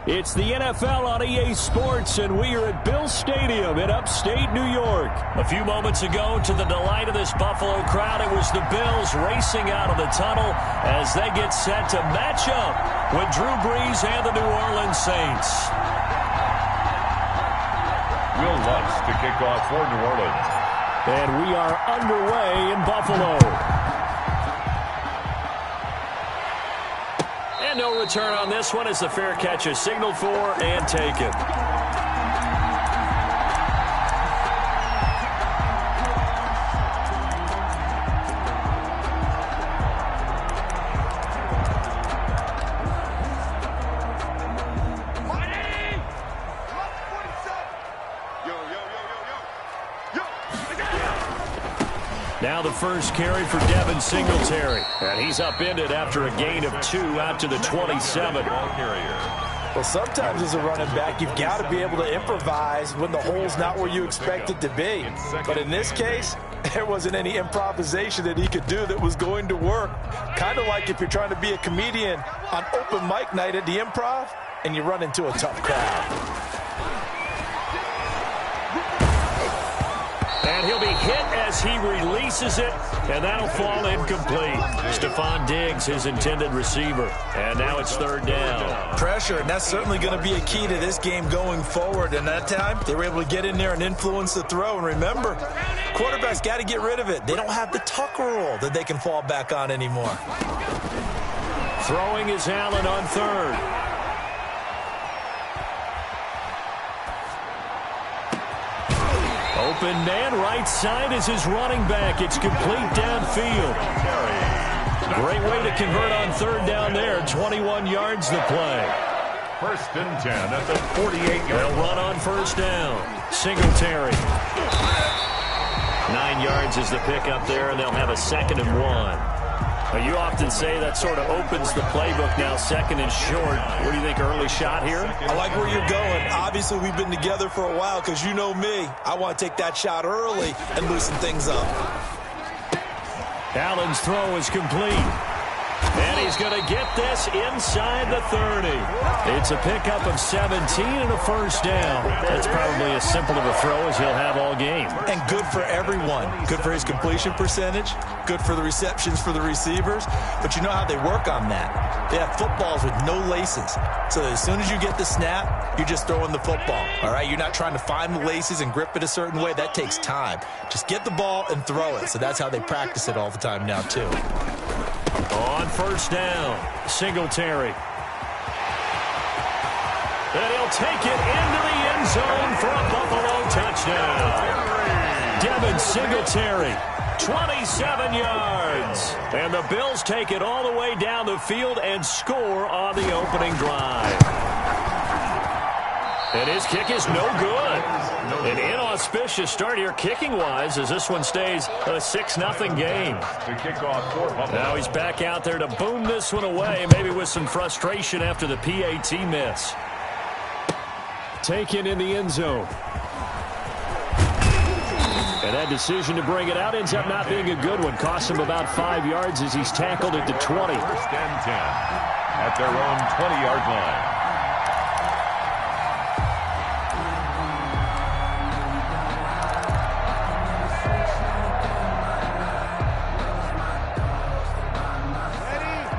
It's the NFL on EA Sports, and we are at Bill Stadium in upstate New York. A few moments ago, to the delight of this Buffalo crowd, it was the Bills racing out of the tunnel as they get set to match up with Drew Brees and the New Orleans Saints. Will Lutz to kick off for New Orleans. And we are underway in Buffalo. And no return on this one as the fair catch is signaled for and taken. Now the first carry for Devin Singletary. And he's upended after a gain of 2 out to the 27. Well, sometimes as a running back, you've got to be able to improvise when the hole's not where you expect it to be. But in this case, there wasn't any improvisation that he could do that was going to work. Kind of like if you're trying to be a comedian on open mic night at the Improv and you run into a tough crowd. And he'll be hit as he releases it, and that'll fall incomplete. Stephon Diggs, his intended receiver. And now it's third down. Pressure, and that's certainly going to be a key to this game going forward. And that time, they were able to get in there and influence the throw. And remember, quarterbacks got to get rid of it. They don't have the Tucker rule that they can fall back on anymore. Throwing is Allen on third. Open man, right side is his running back. It's complete downfield. Great way to convert on third down there. 21 yards the play. First and 10 at the 48-yard. They'll run on first down. Singletary. 9 yards is the pickup there, and they'll have a 2nd and 1. You often say that sort of opens the playbook now, second and short. What do you think, early shot here? I like where you're going. Obviously, we've been together for a while because you know me. I want to take that shot early and loosen things up. Allen's throw is complete. And he's going to get this inside the 30. It's a pickup of 17 and a first down. That's probably as simple of a throw as he'll have all game. And good for everyone. Good for his completion percentage. Good for the receptions for the receivers. But you know how they work on that. They have footballs with no laces. So as soon as you get the snap, you're just throwing the football. All right? You're not trying to find the laces and grip it a certain way. That takes time. Just get the ball and throw it. So that's how they practice it all the time now, too. On first down, Singletary. And he'll take it into the end zone for a Buffalo touchdown. Devin Singletary, 27 yards. And the Bills take it all the way down the field and score on the opening drive. And his kick is no good. An inauspicious start here kicking-wise as this one stays a 6-0 game. Now he's back out there to boom this one away, maybe with some frustration after the PAT miss. Taken in the end zone. And that decision to bring it out ends up not being a good one. Costs him about 5 yards as he's tackled at the 20. First and 10 at their own 20-yard line.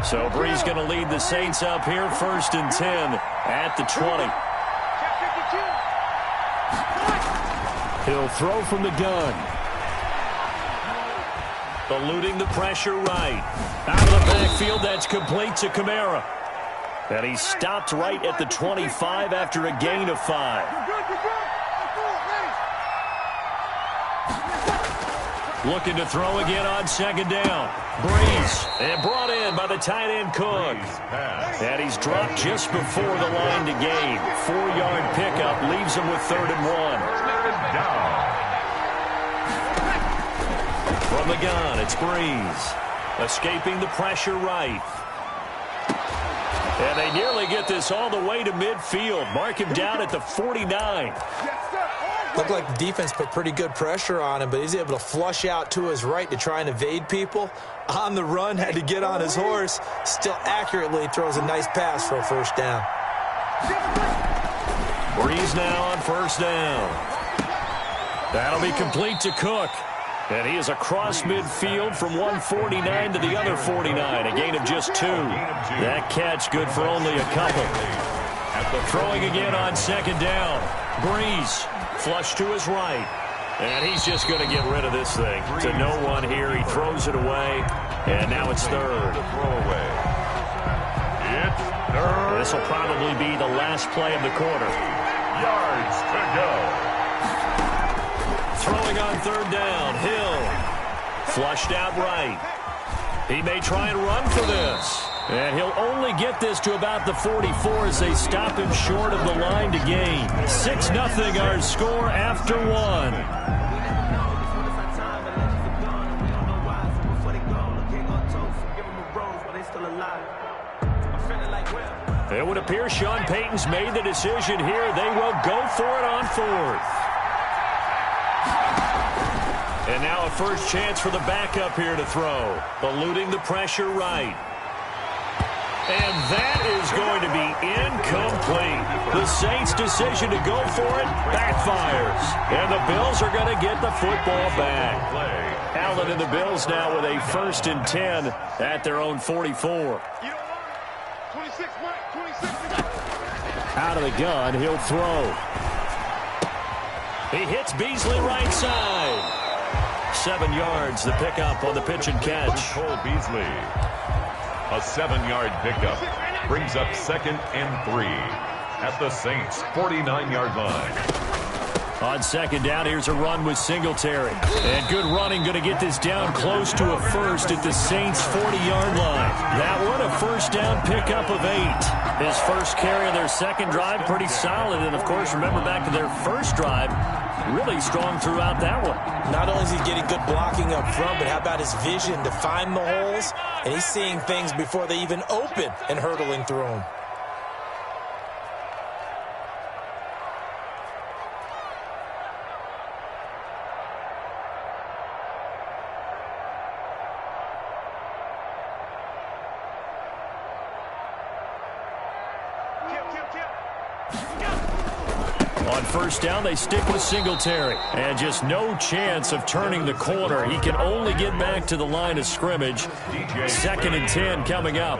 So Brees going to lead the Saints up here, first and 10 at the 20. He'll throw from the gun. Eluding the pressure right. Out of the backfield, that's complete to Kamara. And he stopped right at the 25 after a gain of 5. Looking to throw again on second down. Brees, and brought in by the tight end Cook. And he's dropped just before the line to gain. 4-yard pickup leaves him with 3rd and 1. From the gun, it's Brees. Escaping the pressure right. And they nearly get this all the way to midfield. Mark him down at the 49. Looked like the defense put pretty good pressure on him, but he's able to flush out to his right to try and evade people. On the run, had to get on his horse. Still accurately throws a nice pass for a first down. Brees now on first down. That'll be complete to Cook. And he is across midfield from 149 to the other 49. A gain of just 2. That catch good for only a couple. Throwing again on second down. Brees. Flush to his right. And he's just going to get rid of this thing. To no one here. He throws it away. And now it's 3rd. This will probably be the last play of the quarter. Yards to go. Throwing on 3rd down. Hill. Flushed out right. He may try and run for this. And he'll only get this to about the 44 as they stop him short of the line to gain. 6-0 our score after 1. It would appear Sean Payton's made the decision here. They will go for it on 4th. And now a first chance for the backup here to throw. Eluding the pressure right. And that is going to be incomplete. The Saints' decision to go for it backfires. And the Bills are going to get the football back. Allen and the Bills now with a first and 10 at their own 44. Out of the gun, he'll throw. He hits Beasley right side. 7 yards, the pickup on the pitch and catch. Cole Beasley. A 7-yard pickup brings up 2nd and 3 at the Saints' 49-yard line. On second down, here's a run with Singletary. And good running, going to get this down close to a first at the Saints' 40-yard line. That one, a first down pickup of 8. His first carry of their second drive, pretty solid. And, of course, remember back to their first drive, really strong throughout that one. Not only is he getting good blocking up front, but how about his vision to find the holes? And he's seeing things before they even open and hurdling through them. On first down, they stick with Singletary. And just no chance of turning the corner. He can only get back to the line of scrimmage. 2nd and 10 coming up.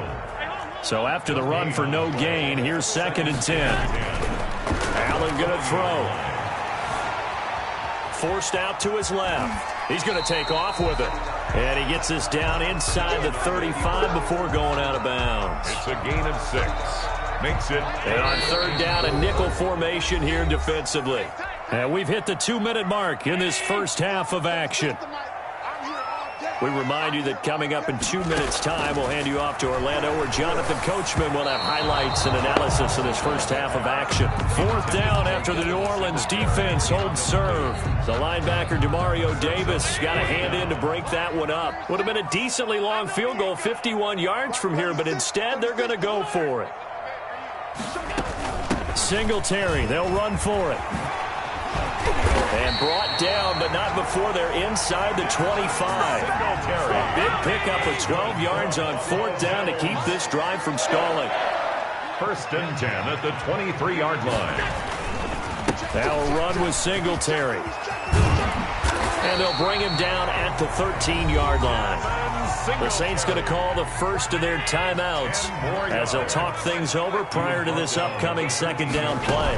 So after the run for no gain, here's 2nd and 10. Allen going to throw. Forced out to his left. He's going to take off with it. And he gets this down inside the 35 before going out of bounds. It's a gain of 6. Makes it. And on third down, a nickel formation here defensively. And we've hit the 2-minute mark in this first half of action. We remind you that coming up in 2 minutes' time, we'll hand you off to Orlando, where Jonathan Coachman will have highlights and analysis of this first half of action. 4th down after the New Orleans defense holds serve. The linebacker, Demario Davis, got a hand in to break that one up. Would have been a decently long field goal, 51 yards from here, but instead they're going to go for it. Singletary, they'll run for it. And brought down, but not before they're inside the 25. A big pickup of 12 yards on 4th down to keep this drive from stalling. 1st and 10 at the 23-yard line. Now a run with Singletary. And they'll bring him down at the 13-yard line. The Saints going to call the first of their timeouts as they'll talk things over prior to this upcoming 2nd down play.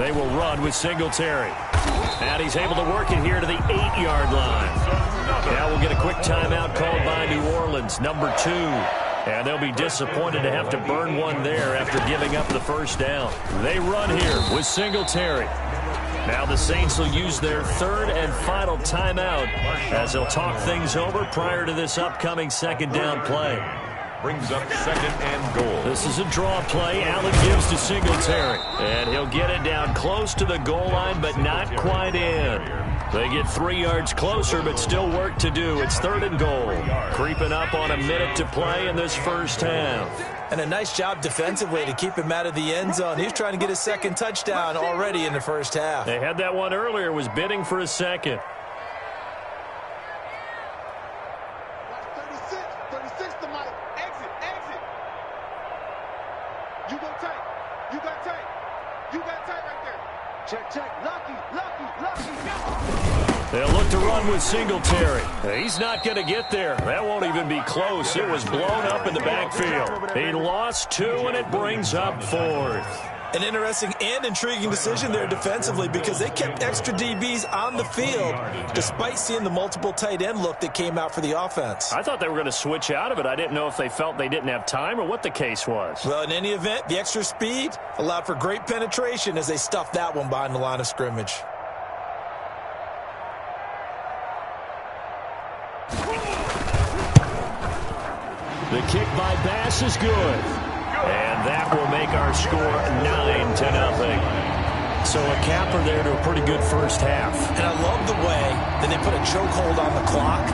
They will run with Singletary. And he's able to work it here to the 8-yard line. Now we'll get a quick timeout called by New Orleans, number 2. And they'll be disappointed to have to burn one there after giving up the first down. They run here with Singletary. Now the Saints will use their 3rd and final timeout as they'll talk things over prior to this upcoming 2nd down play. Brings up 2nd and goal. This is a draw play. Allen gives to Singletary. And he'll get it down close to the goal line, but not quite in. They get 3 yards closer, but still work to do. It's 3rd and goal. Creeping up on a minute to play in this first half. And a nice job defensively to keep him out of the end zone. He's trying to get his 2nd touchdown already in the first half. They had that one earlier, was bidding for a 2nd. 36 to Mike. Exit. You go tight. You got tight right there. Check. Lucky. They'll look to run with Singletary. He's not going to get there. That won't even be close. It was blown up in the backfield. He lost 2, and it brings up 4th. An interesting and intriguing decision there defensively because they kept extra DBs on the field despite seeing the multiple tight end look that came out for the offense. I thought they were going to switch out of it. I didn't know if they felt they didn't have time or what the case was. Well, in any event, the extra speed allowed for great penetration as they stuffed that one behind the line of scrimmage. The kick by Bass is good. And that will make our score 9-0. So a capper there to a pretty good first half. And I love the way that they put a chokehold on the clock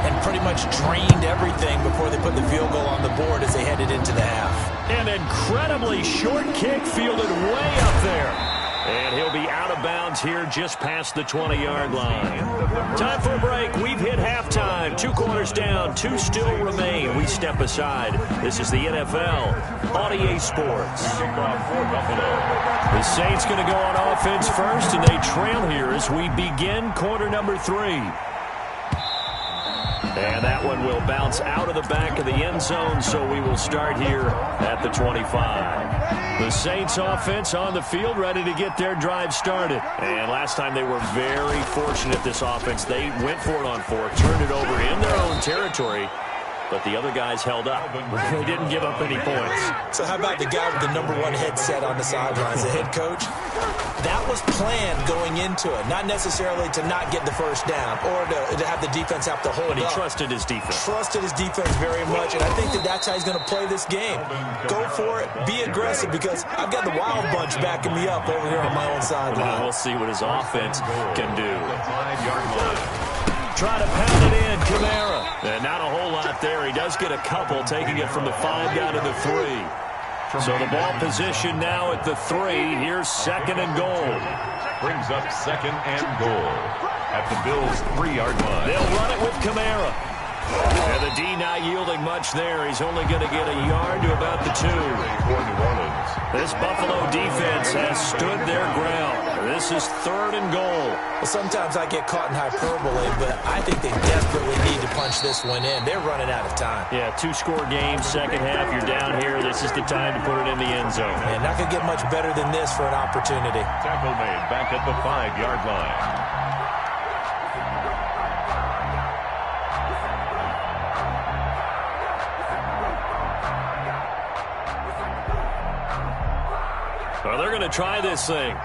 and pretty much drained everything before they put the field goal on the board as they headed into the half. An incredibly short kick fielded way up there. And he'll be out of bounds here just past the 20-yard line. Time for a break. We've hit halftime. 2 quarters down. 2 still remain. We step aside. This is the NFL on EA Sports. The Saints going to go on offense first, and they trail here as we begin quarter number 3. And that one will bounce out of the back of the end zone, so we will start here at the 25. The Saints offense on the field, ready to get their drive started. And last time they were very fortunate, this offense. They went for it on 4th, turned it over in their own territory, but the other guys held up. They didn't give up any points. So how about the guy with the #1 headset on the sidelines, the head coach? That was planned going into it, not necessarily to not get the first down or to have the defense have to hold up. But he trusted his defense. Trusted his defense very much, and I think that's how he's going to play this game. Go for it. Be aggressive, because I've got the Wild Bunch backing me up over here on my own sideline. We'll see what his offense can do. Try to pound it in, Kamara. And not a whole lot there. He does get a couple, taking it from the 5 down to the 3. So the ball position now at the 3. Here's 2nd and goal. Brings up 2nd and goal at the Bills' 3-yard line. They'll run it with Kamara. And the D not yielding much there. He's only going to get a yard to about the 2. For New Orleans. This Buffalo defense has stood their ground. This is 3rd and goal. Well, sometimes I get caught in hyperbole, but I think they desperately need to punch this one in. They're running out of time. Yeah, 2-score game, second half. You're down here. This is the time to put it in the end zone. And not going to get much better than this for an opportunity. Tackle made back at the 5-yard line. Well, they're going to try this thing.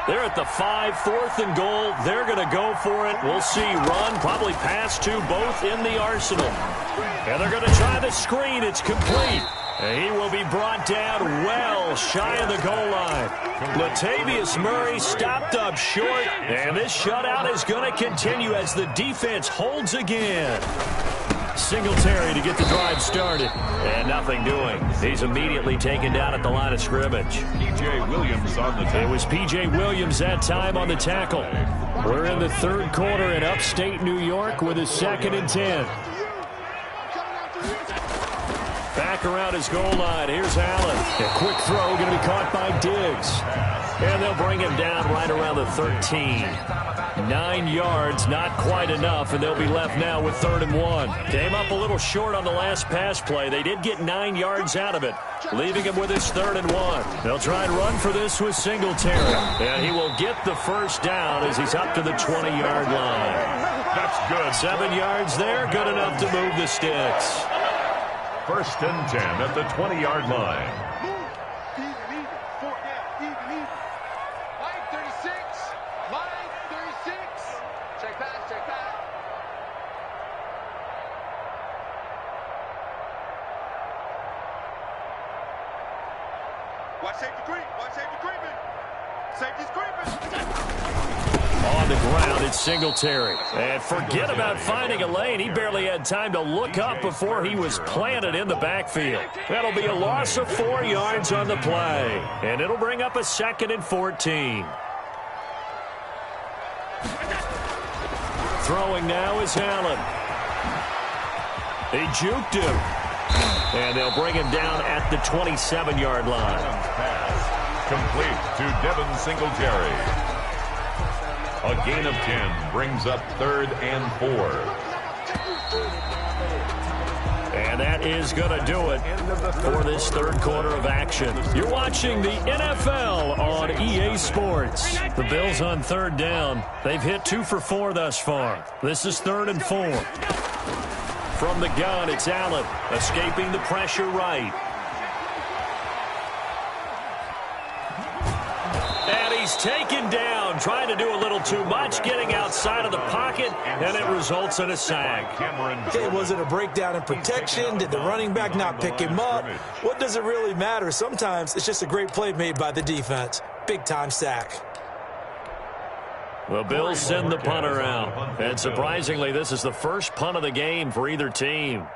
They're at the 5, 4th and goal. They're going to go for it. We'll see. Run, probably pass to both in the arsenal. And they're going to try the screen. It's complete. And he will be brought down well shy of the goal line. Latavius Murray stopped up short. And this shutout is going to continue as the defense holds again. Singletary to get the drive started. And nothing doing. He's immediately taken down at the line of scrimmage. P.J. Williams on the tackle. It was P.J. Williams that time on the tackle. We're in the 3rd quarter in upstate New York with a 2nd and 10. Back around his goal line. Here's Allen. A quick throw going to be caught by Diggs. And they'll bring him down right around the 13. 9 yards, not quite enough, and they'll be left now with 3rd and 1. Came up a little short on the last pass play. They did get 9 yards out of it, leaving him with his 3rd and 1. They'll try and run for this with Singletary. And he will get the first down as he's up to the 20-yard line. That's good. 7 yards there, good enough to move the sticks. 1st and 10 at the 20-yard line. On the ground, it's Singletary. And forget about finding a lane. He barely had time to look up before he was planted in the backfield. That'll be a loss of 4 yards on the play. And it'll bring up a 2nd and 14. Throwing now is Allen. He juked him. And they'll bring him down at the 27-yard line. Complete to Devin Singletary. A gain of 10 brings up 3rd and 4. And that is going to do it for this 3rd quarter of action. You're watching the NFL on EA Sports. The Bills on 3rd down. They've hit 2 for 4 thus far. This is 3rd and 4. From the gun, it's Allen, escaping the pressure right. And he's taken down, trying to do a little too much, getting outside of the pocket, and it results in a sack. Okay, was it a breakdown in protection? Did the running back not pick him up? What does it really matter? Sometimes it's just a great play made by the defense. Big-time sack. The Bills send the punter out. And surprisingly, this is the first punt of the game for either team.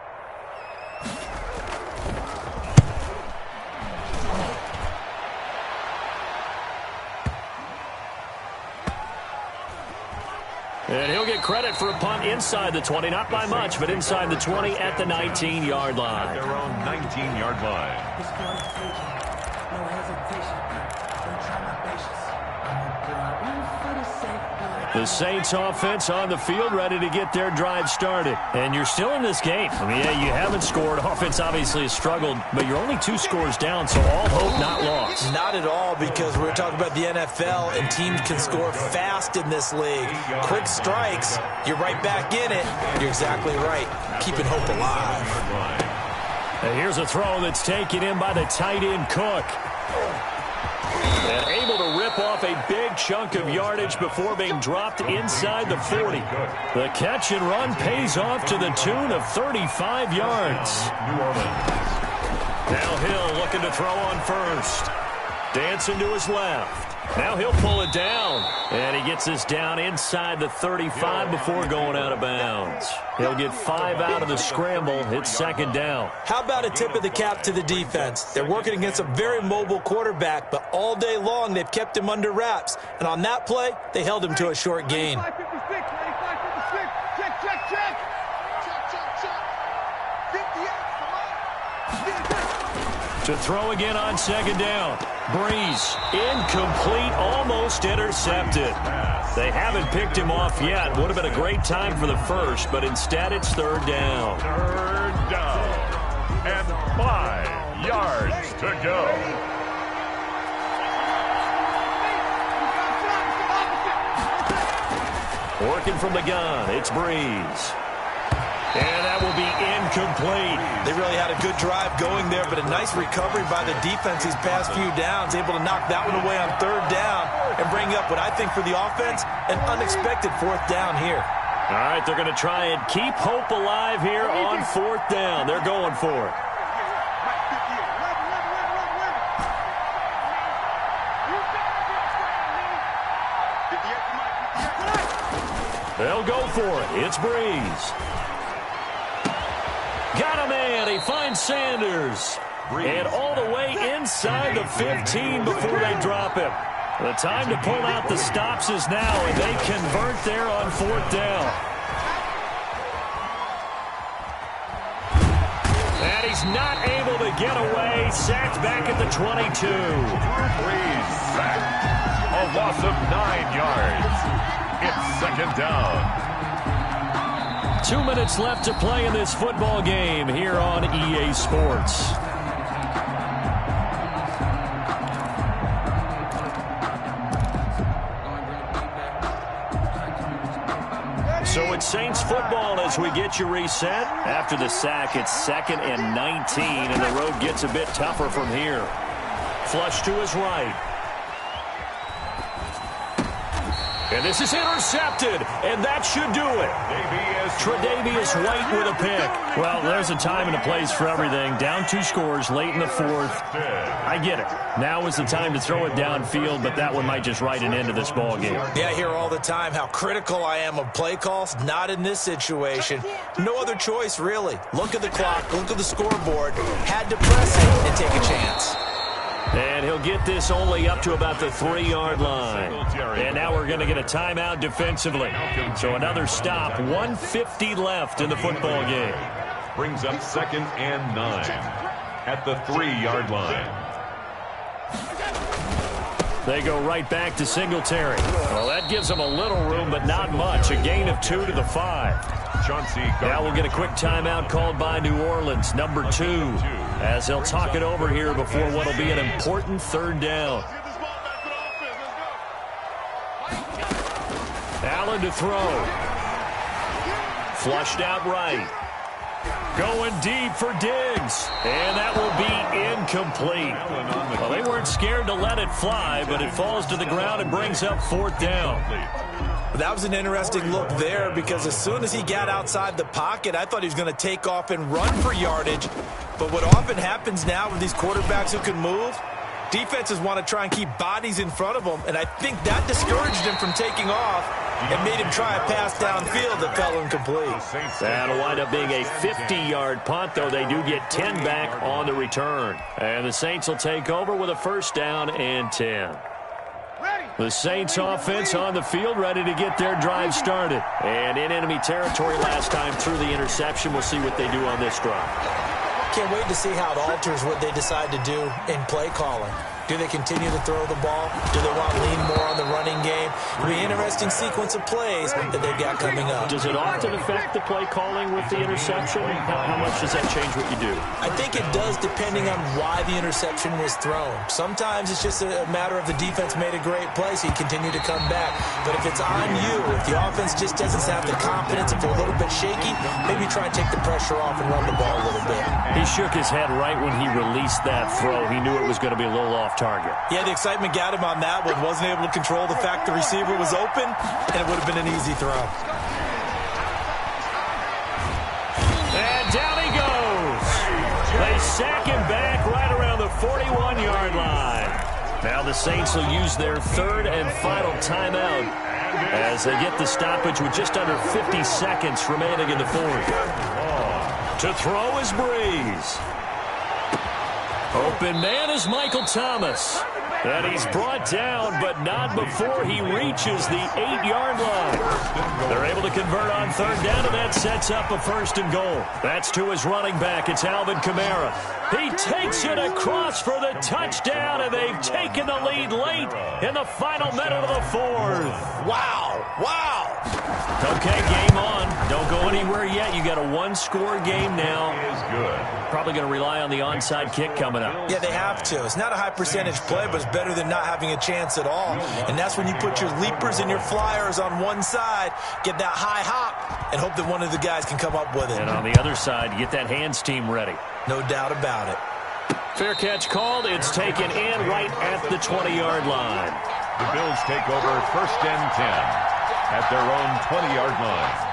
And he'll get credit for a punt inside the 20. Not by much, but inside the 20 at the 19-yard line. Their own 19-yard line. The Saints offense on the field, ready to get their drive started. And you're still in this game. I mean, yeah, you haven't scored. Offense obviously has struggled, but you're only 2 scores down, so all hope not lost. Not at all, because we're talking about the NFL, and teams can score fast in this league. Quick strikes, you're right back in it. You're exactly right. Keeping hope alive. And here's a throw that's taken in by the tight end Cook. And able to rip off a big chunk of yardage before being dropped inside the 40. The catch and run pays off to the tune of 35 yards. Now Hill looking to throw on first. Dancing to his left. Now he'll pull it down. And he gets this down inside the 35 before going out of bounds. He'll get 5 out of the scramble. It's second down. How about a tip of the cap to the defense? They're working against a very mobile quarterback, but all day long they've kept him under wraps. And on that play, they held him to a short gain. To throw again on second down. Breeze, incomplete, almost intercepted. They haven't picked him off yet. Would have been a great time for the first, but instead it's third down. Third down. And 5 yards to go. Working from the gun, it's Breeze. And that will be incomplete. They really had a good drive going there, but a nice recovery by the defense these past few downs, able to knock that one away on third down and bring up what I think for the offense, an unexpected fourth down here. All right, they're going to try and keep hope alive here on fourth down. They're going for it. They'll go for it. It's Breeze. Got a man. He finds Sanders. And all the way inside the 15 before they drop him. The time to pull out the stops is now, and they convert there on fourth down. And he's not able to get away. Sacked back at the 22. Breeze sacked. A loss of 9 yards. It's second down. 2 minutes left to play in this football game here on EA Sports. So it's Saints football as we get you reset. After the sack, it's 2nd and 19, and the road gets a bit tougher from here. Flush to his right. And this is intercepted, and that should do it. Tre'Davious White with a pick. Well, there's a time and a place for everything. Down 2 scores late in the 4th. I get it. Now is the time to throw it downfield, but that one might just write an end to this ball game. Yeah, I hear all the time how critical I am of play calls. Not in this situation. No other choice, really. Look at the clock. Look at the scoreboard. Had to press it and take a chance. And he'll get this only up to about the 3-yard line. And now we're going to get a timeout defensively. So another stop, 1:50 left in the football game. Brings up 2nd and 9 at the 3-yard line. They go right back to Singletary. Well, that gives them a little room, but not much. A gain of 2 to the 5. Now we'll get a quick timeout called by New Orleans, number 2, as they'll talk it over here before what will be an important third down. Allen to throw. Flushed out right. Going deep for Diggs. And that will be incomplete. Well, they weren't scared to let it fly, but it falls to the ground and brings up fourth down. That was an interesting look there, because as soon as he got outside the pocket, I thought he was going to take off and run for yardage. But what often happens now with these quarterbacks who can move, defenses want to try and keep bodies in front of them, and I think that discouraged him from taking off and made him try a pass downfield that fell incomplete. That'll wind up being a 50-yard punt, though they do get 10 back on the return. And the Saints will take over with a first down and 10. The Saints offense on the field, ready to get their drive started. And in enemy territory last time through the interception. We'll see what they do on this drive. Can't wait to see how it alters what they decide to do in play calling. Do they continue to throw the ball? Do they want to lean more on the running game? It'll be an interesting sequence of plays that they've got coming up. Does it often affect the play calling with the interception? How much does that change what you do? I think it does, depending on why the interception was thrown. Sometimes it's just a matter of the defense made a great play, so you continue to come back. But if it's on you, if the offense just doesn't have the confidence, if they're a little bit shaky, maybe try and take the pressure off and run the ball a little bit. He shook his head right when he released that throw. He knew it was going to be a little off target. Yeah, the excitement got him on that one. Wasn't able to control the fact the receiver was open, and it would have been an easy throw. And down he goes. They sack him back right around the 41-yard line. Now the Saints will use their third and final timeout as they get the stoppage with just under 50 seconds remaining in the fourth. To throw is Breeze. Open man is Michael Thomas. And he's brought down, but not before he reaches the 8-yard line. They're able to convert on third down, and that sets up a first and goal. That's to his running back. It's Alvin Kamara. He takes it across for the touchdown, and they've taken the lead late in the final minute of the fourth. Wow. Wow. Okay, game on. Don't go anywhere yet. You got a one-score game now. Is good. Probably going to rely on the onside kick coming up. Yeah, they have to. It's not a high percentage play, but it's better than not having a chance at all. And that's when you put your leapers and your flyers on one side, get that high hop, and hope that one of the guys can come up with it. And on the other side, get that hands team ready. No doubt about it. Fair catch called. It's taken in right at the 20-yard line. The Bills take over first and 10 at their own 20-yard line.